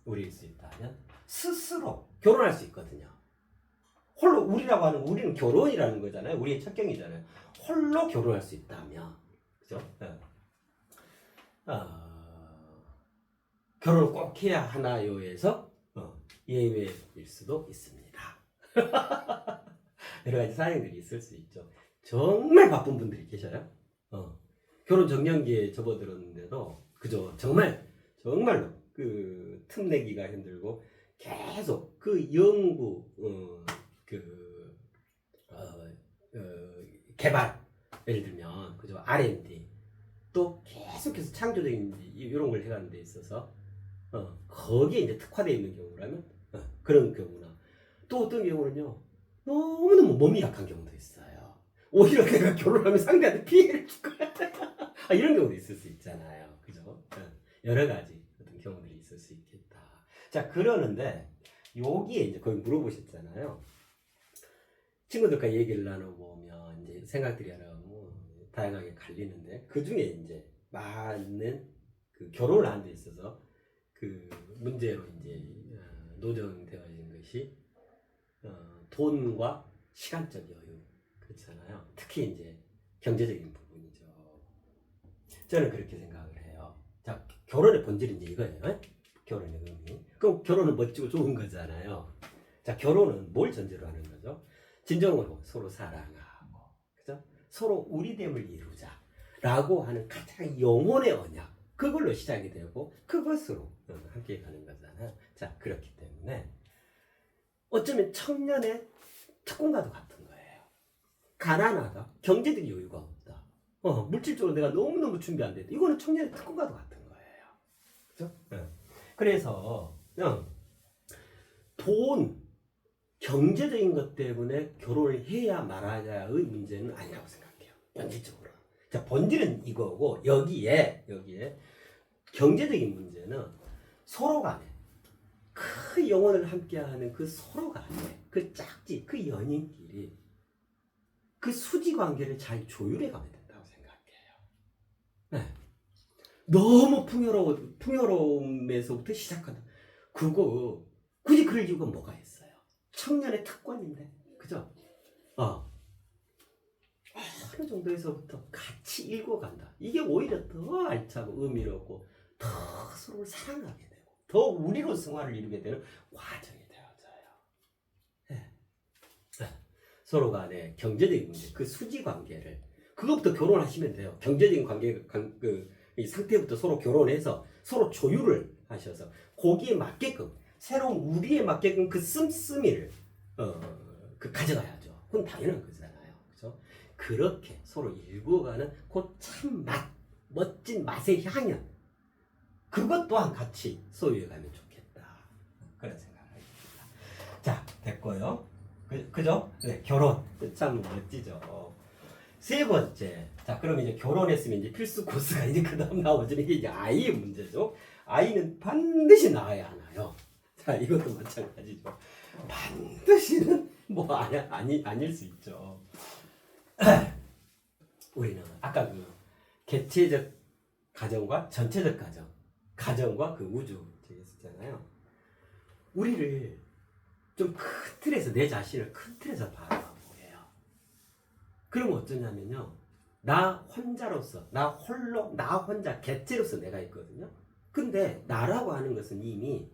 우리일 수 있다면 스스로 결혼할 수 있거든요. 홀로 우리라고 하는 거, 우리는 결혼이라는 거잖아요. 우리의 첫경이잖아요. 홀로 결혼할 수 있다면, 그죠? 결혼을 꼭 해야 하나요에서 예외일 수도 있습니다. 여러 가지 사정들이 있을 수 있죠. 정말 바쁜 분들이 계셔요. 결혼 정년기에 접어들었는데도 그죠? 정말로 그 틈내기가 힘들고 계속 그 연구 개발, 예를 들면 그죠? R&D 또 계속해서 창조적인 이런 걸 해가는 데 있어서 거기에 이제 특화되어 있는 경우라면 그런 경우나, 또 어떤 경우는요 너무너무 몸이 약한 경우도 있어요. 오히려 내가 결혼하면 상대한테 피해를 줄 거야. 이런 경우도 있을 수 있잖아요. 그죠? 여러 가지 어떤 경우들이 있을 수 있겠다. 자, 그러는데 여기에 이제 거의 물어보셨잖아요. 친구들과 얘기를 나눠보면 이제 생각들이 여러 다양하게 갈리는데, 그 중에 이제 많은 그 결혼을 하는 데 있어서 그 문제로 이제 노정되어 있는 것이 돈과 시간적 여유, 그렇잖아요. 특히 이제 경제적인 부분이죠. 저는 그렇게 생각을 해요. 자, 결혼의 본질은 이제 이거예요. 결혼의 의미. 그럼 결혼은 멋지고 좋은 거잖아요. 자, 결혼은 뭘 전제로 하는 거죠? 진정으로 서로 사랑하고, 그죠? 서로 우리됨을 이루자라고 하는 가장 영혼의 언약, 그걸로 시작이 되고 그것으로 함께 가는 거잖아요. 자, 그렇기 때문에 어쩌면 청년의 특권과도 같은 거예요. 가난하다, 경제적 여유가 없다, 물질적으로 내가 너무너무 준비 안 됐다, 이거는 청년의 특권과도 같은 거예요. 그죠? 그래서 돈, 경제적인 것 때문에 결혼을 해야 말아야의 문제는 아니라고 생각해요. 본질적으로. 자, 본질은 이거고, 여기에 경제적인 문제는 서로 간에 그 영혼을 함께하는 그 서로 간에 그 짝지, 그 연인끼리 그 수지 관계를 잘 조율해 가면 된다고 생각해요. 네. 너무 풍요로움에서부터 시작한다. 그거 굳이 그럴 이유가 뭐가 있어요? 청년의 특권인데, 그죠? 어느 정도에서부터 같이 읽어간다. 이게 오히려 더 알차고 의미롭고 더 서로를 사랑하게 되고 더 우리로 생활을 이루게 되는 과정이 되어져요. 네. 서로 간의 경제적인 문제, 그 수지 관계를, 그것부터 결혼하시면 돼요. 경제적인 관계, 이 상태부터 서로 결혼해서 서로 조율을 하셔서 거기에 맞게끔, 새로운 우리에 맞게끔 그 씀씀이를 그 가져가야죠. 그건 당연한 거잖아요. 그죠? 그렇게 서로 일구어가는 그 참 맛, 멋진 맛의 향연, 그것 또한 같이 소유해가면 좋겠다. 그런 생각을 합니다. 자, 됐고요. 그죠? 네, 결혼. 참 멋지죠. 세 번째. 자, 그럼 이제 결혼했으면 이제 필수 코스가 이제 그 다음 나오죠. 이게 이제 아이의 문제죠. 아이는 반드시 낳아야 하나요? 자, 이것도 마찬가지죠. 반드시는 뭐 아닐 수 있죠. 우리는 아까 그 개체적 가정과 전체적 가정과 그 우주 얘기했었잖아요. 우리를 좀 큰 틀에서, 내 자신을 큰 틀에서 바라보게요. 그러면 어쩌냐면요, 나 혼자로서, 나 혼자 개체로서 내가 있거든요. 근데 나라고 하는 것은 이미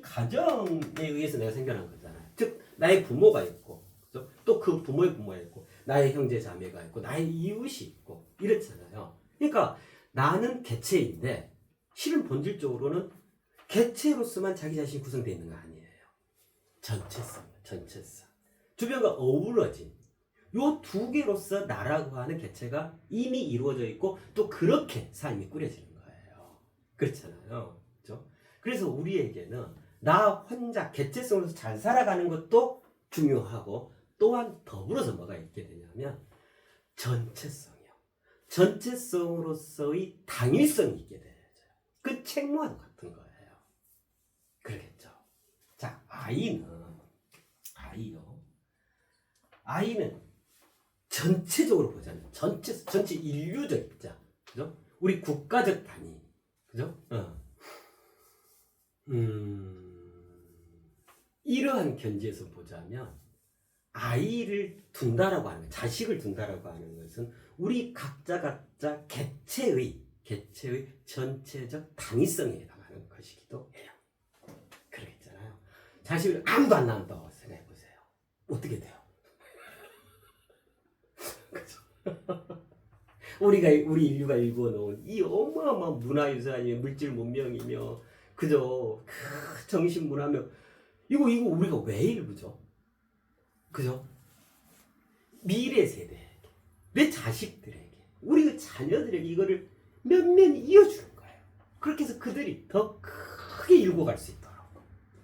가정에 의해서 내가 생겨난 거잖아요. 즉 나의 부모가 있고, 또 그 부모의 부모가 있고, 나의 형제 자매가 있고, 나의 이웃이 있고, 이렇잖아요. 그러니까 나는 개체인데 실은 본질적으로는 개체로서만 자기 자신이 구성되어 있는 거 아니에요. 전체성. 주변과 어우러진 요 두 개로서 나라고 하는 개체가 이미 이루어져 있고, 또 그렇게 삶이 꾸려지는 거예요. 그렇잖아요. 그렇죠? 그래서 우리에게는 나 혼자 개체성으로서 잘 살아가는 것도 중요하고, 또한 더불어서 뭐가 있게 되냐면 전체성이요. 전체성으로서의 당일성이 있게 되어요. 그 책무와도 같은 거예요. 그러겠죠. 자, 아이는 전체적으로 보자면 전체 인류적 입장, 그죠? 우리 국가적 단위, 그죠? 이러한 견지에서 보자면 아이를 둔다라고 하는 것, 자식을 둔다라고 하는 것은 우리 각자 개체의 전체적 당위성에 해당하는 것이기도 해요. 그러겠잖아요. 자식을 아무도 안 낳는다고 생각해 보세요. 어떻게 돼요? 우리 인류가 일궈놓은 이 어마어마한 문화유산이며 물질 문명이며 그죠? 정신 문화며 이거 우리가 왜 일구죠? 그죠? 미래 세대에게, 내 자식들에게, 우리 자녀들에게 이거를 면면히 이어주는 거예요. 그렇게 해서 그들이 더 크게 일궈갈 수 있도록,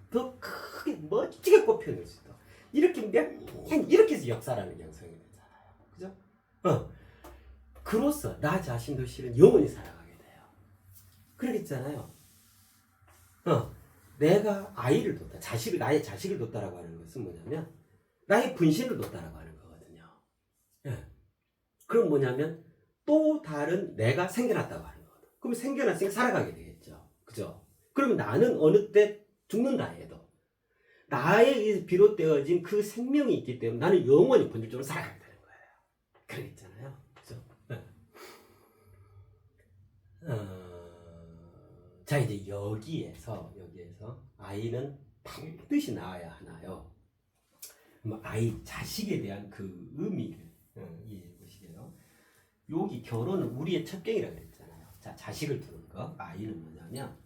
더 크게 멋지게 꽃펴낼 수 있도록 이렇게 해서 역사라는 양성이 되잖아요. 그죠? 그로써 나 자신도 실은 영원히 살아가게 돼요. 그러겠잖아요. 내가 아이를 뒀다, 나의 자식을 뒀다라고 하는 것은 뭐냐면 나의 분신을 뒀다라고 하는 거거든요. 예. 그럼 뭐냐면 또 다른 내가 생겨났다고 하는 거거든. 그럼 생겨났으니까 살아가게 되겠죠. 그죠? 그러면 나는 어느 때 죽는다 해도 나에 의해서 비롯되어진 그 생명이 있기 때문에 나는 영원히 본질적으로 살아가게 되는 거예요. 그러겠잖아요. 그죠? 예. 자, 이제 여기에서 아이는 반드시 낳아야 하나요? 자식에 대한 그 의미를 이해해 보시게요. 여기 결혼은 우리의 첩경이라고 그랬잖아요. 자, 자식을 두는 거, 아이는 뭐냐면,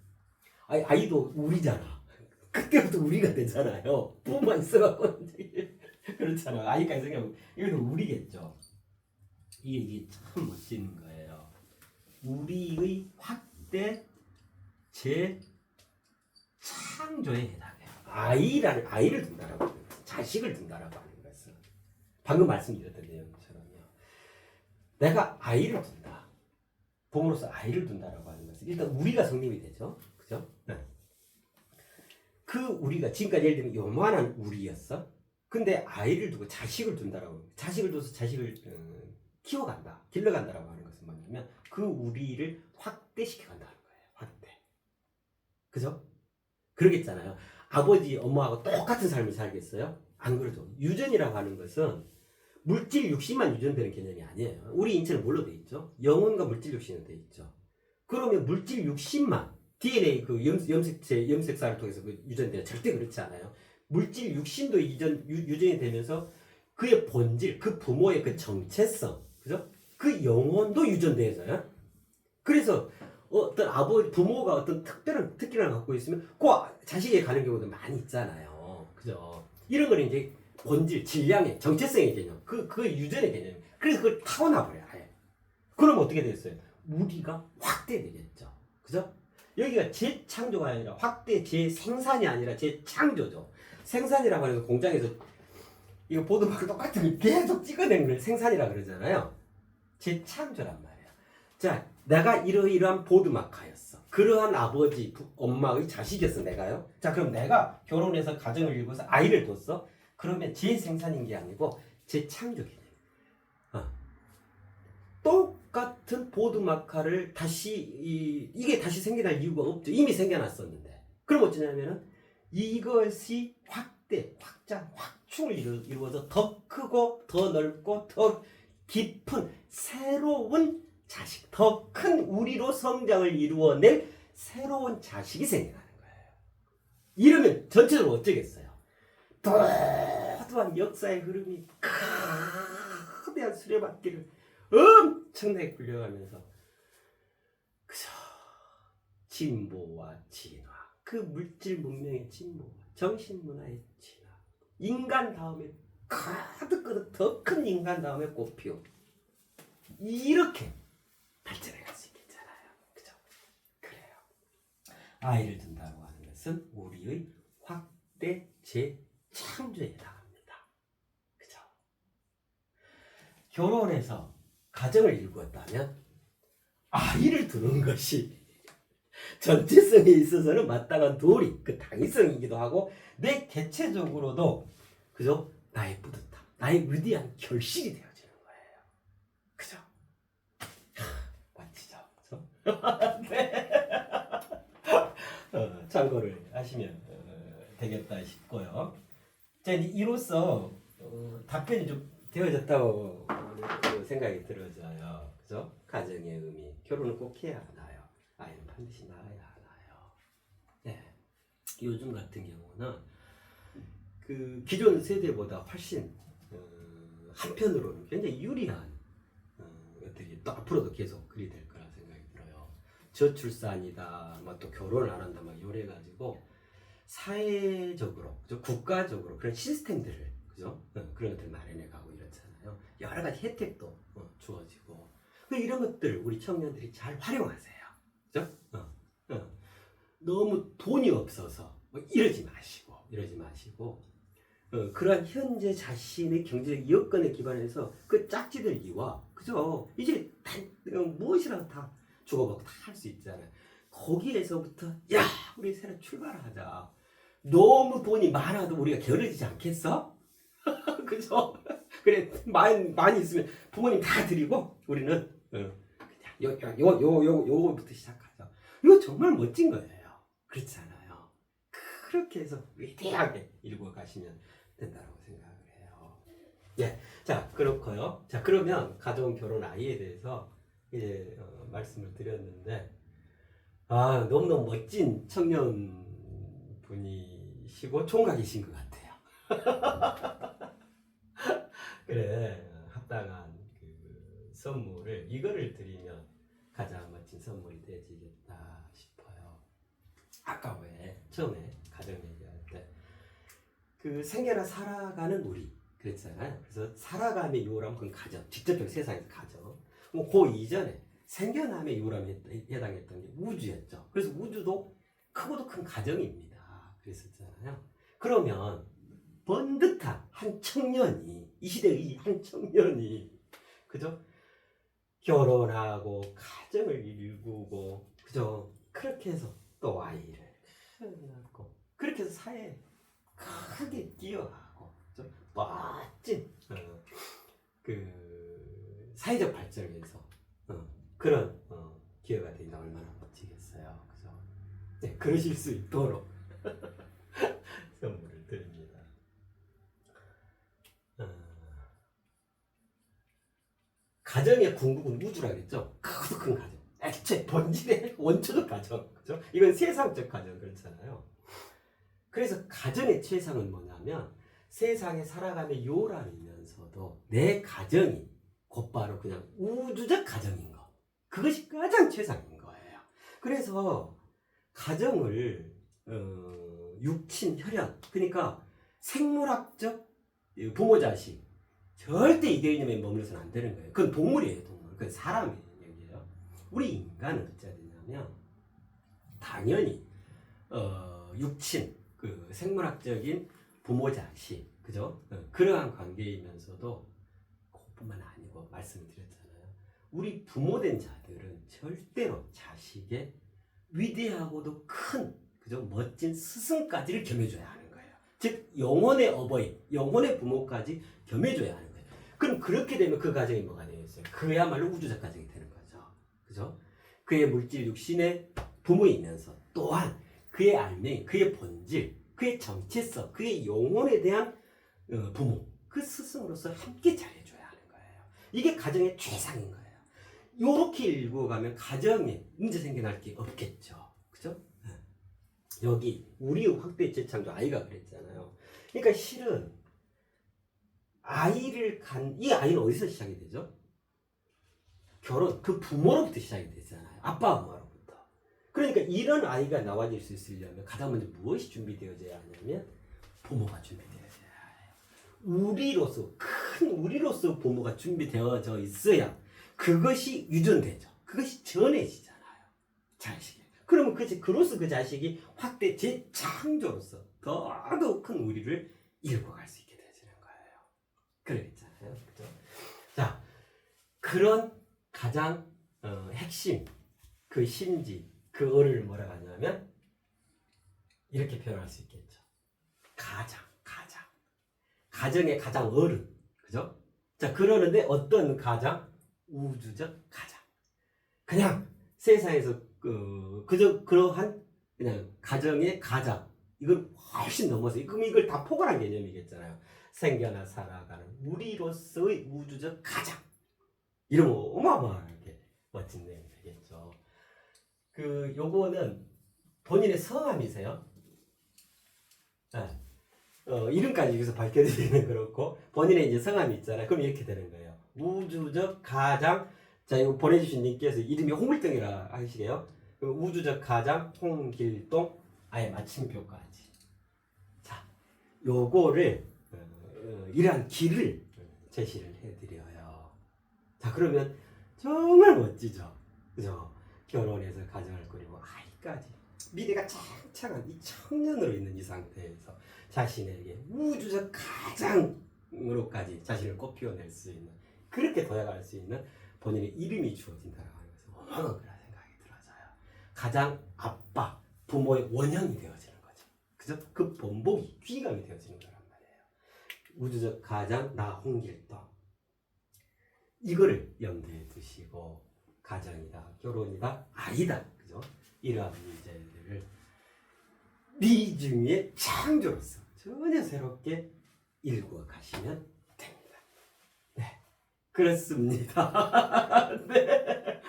아이도 우리잖아. 그때부터 우리가 되잖아요. 부모만 있어갖고, 그렇잖아. 아이가 있으면, 이것도 우리겠죠. 이게 참 멋진 거예요. 우리의 확대, 재창조에 해당해요. 아이를 둔다라고 하는 것은, 자식을 둔다라고 하는 것은 방금 말씀드렸던 내용처럼요. 내가 아이를 둔다. 부모로서 아이를 둔다라고 하는 것은 일단 우리가 성립이 되죠. 그죠? 네. 그 우리가 지금까지 예를 들면 요만한 우리였어. 근데 아이를 두고 자식을 둔다라고, 자식을 둬서 자식을 키워간다, 길러간다라고 하는 것은 뭐냐면 그 우리를 확대시켜간다는 거예요. 확대. 그죠? 그러겠잖아요. 아버지, 엄마하고 똑같은 삶을 살겠어요? 안 그러죠. 유전이라고 하는 것은 물질 육신만 유전되는 개념이 아니에요. 우리 인체는 뭘로 돼 있죠? 영혼과 물질 육신으로 돼 있죠. 그러면 물질 육신만 DNA 그 염색사를 통해서 그 유전돼요. 절대 그렇지 않아요. 물질 육신도 유전이 되면서 그의 본질, 그 부모의 그 정체성, 그죠? 그 영혼도 유전돼서요. 그래서 어떤 부모가 어떤 특별한 특기를 갖고 있으면 그 자식에게 가는 경우도 많이 있잖아요. 그죠? 이런 거는 이제 본질, 질량의 정체성의 개념, 그 유전의 개념. 그래서 그걸 타고나 버려요. 그럼 어떻게 됐어요? 우리가 확대되겠죠. 그죠? 여기가 재창조가 아니라 확대, 재생산이 아니라 재창조죠. 생산이라고 하는 건 공장에서 이거 보드마크 똑같은 걸 계속 찍어낸 걸 생산이라 그러잖아요. 재창조란 말이에요. 자, 내가 이러이러한 보드마카였어. 그러한 아버지, 엄마의 자식이었어, 내가요. 자, 그럼 내가 결혼해서 가정을 이루고서 아이를 뒀어. 그러면 재생산인 게 아니고 재창조 개념. 똑같은 보드마카를 이게 다시 생겨날 이유가 없죠. 이미 생겨났었는데. 그럼 어쩌냐면은 이것이 확충을 이루어서 더 크고 더 넓고 더 깊은 새로운 자식, 더 큰 우리로 성장을 이루어낼 새로운 자식이 생겨나는 거예요. 이러면 전체적으로 어쩌겠어요? 도도한 역사의 흐름이 거대한 수레바퀴를 엄청나게 굴려가면서 그저 진보와 진화, 그 물질 문명의 진보, 정신 문화의 진화, 인간 다음에 가득 더 큰 인간 다음에 꽃피우, 이렇게 발전해 갈 수 있겠잖아요. 그죠? 그래요. 아이를 둔다고 하는 것은 우리의 확대 재창조에 해당합니다. 그죠? 결혼해서 가정을 이루었다면 아이를 두는 것이 전체성에 있어서는 마땅한 도리, 그 당위성이기도 하고 내 개체적으로도 그죠? 나의 뿌듯함, 나의 위대한 결실이 되어지는 거예요. 그죠? 멋지죠? 네. 참고를 하시면 되겠다 싶고요. 자, 이로써 답변이 좀 되어졌다고 생각이 들어져요. 그죠? 가정의 의미, 결혼은 꼭 해야 하나요? 아이는 반드시 낳아야 하나요? 네. 요즘 같은 경우는 그 기존 세대보다 훨씬 한편으로는 굉장히 유리한 것들이 또 앞으로도 계속 그리 될 거라 생각이 들어요. 저출산이다, 뭐 또 결혼을 안 한다, 막 이래 가지고 사회적으로, 그죠? 국가적으로 그런 시스템들을, 그죠? 그런 것들 마련해 가고 이렇잖아요. 여러 가지 혜택도 주어지고 이런 것들 우리 청년들이 잘 활용하세요. 그죠? 너무 돈이 없어서 뭐 이러지 마시고 그러한 현재 자신의 경제적 여건에 기반해서 그 짝지들기와, 그죠? 이제 무엇이라도 다 주고받고 다 할 수 있잖아요. 거기에서부터 야, 우리 새로 출발하자. 너무 돈이 많아도 우리가 게으르지 않겠어? 그죠? 그래, 많이 있으면 부모님 다 드리고 우리는 그냥 요거부터 시작하자. 이거 정말 멋진 거예요. 그렇잖아요. 그렇게 해서 위대하게 일궈 가시면 된다고 생각을 해요. 예, 자, 그렇고요. 자, 그러면 가정, 결혼, 아이에 대해서 이제 말씀을 드렸는데, 아, 너무너무 멋진 청년 분이시고 총각이신 것 같아요. 그래, 합당한 그 선물을 이거를 드리면 가장 멋진 선물이 되지겠다 싶어요. 아까 왜 처음에 가정 얘기할 때 그 생겨나 살아가는 우리 그랬잖아요. 그래서 살아감의 요람, 그건 가정, 직접적 세상에서 가정. 그 이전에 생겨남의 요람에 해당했던 게 우주였죠. 그래서 우주도 크고도 큰 가정입니다. 그랬었잖아요. 그러면 번듯한 한 청년이, 이 시대의 한 청년이, 그죠? 결혼하고 가정을 이루고, 그죠? 그렇게 해서 또 아이를 낳고, 그렇게 해서 사회에 크게 뛰어가고, 좀 멋진 그 사회적 발전을 위해서 그런 기회가 되나 얼마나 멋지겠어요. 그죠? 네, 그러실 수 있도록 선물을 드립니다. 가정의 궁극은 우주라겠죠? 크고 큰 가정. 애초에 본질의 원초적 가정. 그죠? 이건 세상적 가정 그렇잖아요. 그래서 가정의 최상은 뭐냐면 세상에 살아가는 요람이면서도 내 가정이 곧바로 그냥 우주적 가정인 거. 그것이 가장 최상인 거예요. 그래서 가정을 육친, 혈연, 그러니까 생물학적 부모 자식 절대 이 개념에 머물러서는 안 되는 거예요. 그건 동물이에요, 동물. 그건 사람의 얘기예요. 우리 인간은 어찌해야 되냐면 당연히 육친, 그 생물학적인 부모 자식, 그죠? 그러한 관계이면서도 그것뿐만 아니고 말씀드렸잖아요. 우리 부모된 자들은 절대로 자식의 위대하고도 큰, 그죠? 멋진 스승까지를 겸해줘야 하는 거예요. 즉 영혼의 어버이, 영혼의 부모까지 겸해줘야 하는 거예요. 그럼 그렇게 되면 그 가정이 뭐가 되겠어요? 그야말로 우주적 가정이 되는 거죠. 그죠? 그의 물질 육신의 부모이면서 또한 그의 알맹이, 그의 본질, 그의 정체성, 그의 영혼에 대한 부모, 그 스승으로서 함께 잘해줘야 하는 거예요. 이게 가정의 최상인 거예요. 요렇게 읽어가면 가정에 문제 생겨날 게 없겠죠. 그죠? 여기 우리 확대 재창조 아이가 그랬잖아요. 그러니까 실은 이 아이는 어디서 시작이 되죠? 결혼, 그 부모로부터 시작이 되잖아요. 아빠, 엄마로부터. 그러니까 이런 아이가 나와질 수 있으려면 가장 먼저 무엇이 준비되어져야 하냐면 부모가 준비되어져야 해요. 큰 우리로서 부모가 준비되어져 있어야 그것이 유전되죠. 그것이 전해지잖아요. 자식이. 그러면 그로서 그 자식이 확대 재창조로서 더더욱 큰 우리를 일궈갈 수 있게 되어지는 거예요. 그러겠잖아요. 그죠? 자, 그런 가장 핵심, 그 심지, 그 어를 뭐라고 하냐면 이렇게 표현할 수 있겠죠. 가정의 가장 어른, 그죠? 자, 그러는데 어떤 가장? 우주적 가장. 그냥 세상에서 그저 그러한 그냥 가정의 가장 이걸 훨씬 넘어서 그럼 이걸 다 포괄한 개념이겠잖아요. 생겨나 살아가는 우리로서의 우주적 가장 이러면 어마어마하게 멋진 내용이 되겠죠. 그 요거는 본인의 성함이세요? 네. 이름까지 여기서 밝혀드리는 그렇고 본인의 이제 성함이 있잖아요. 그럼 이렇게 되는 거예요. 우주적 가장 자 이거 보내주신 님께서 이름이 홍길동이라 하시게요. 우주적 가장 홍길동 아예 마침표까지. 자 요거를 이러한 길을 제시를 해드려요. 자 그러면 정말 멋지죠. 그죠? 결혼해서 가정을 꾸리고 아이까지 미래가 창창한 이 청년으로 있는 이 상태에서 자신에게 우주적 가장으로까지 자신을 꽃피워낼 수 있는 그렇게 도약할 수 있는 본인의 이름이 주어진다고 하면서 어마어마한 생각이 들어져요. 가장 아빠 부모의 원형이 되어지는 거죠. 그죠? 그 본보기 귀감이 되어지는 거란 말이에요. 우주적 가장 나 홍길동 이거를 염두에 두시고 가정이다 결혼이다 아이다 그죠? 이러한 문제들을 미중의 창조로서 전혀 새롭게 일구어 가시면 됩니다. 네, 그렇습니다. 네,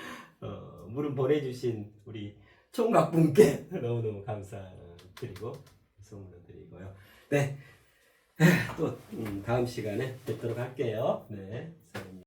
물은 보내주신 우리 총각분께 너무너무 감사드리고 선물을 드리고요. 네, 또 다음 시간에 뵙도록 할게요. 네.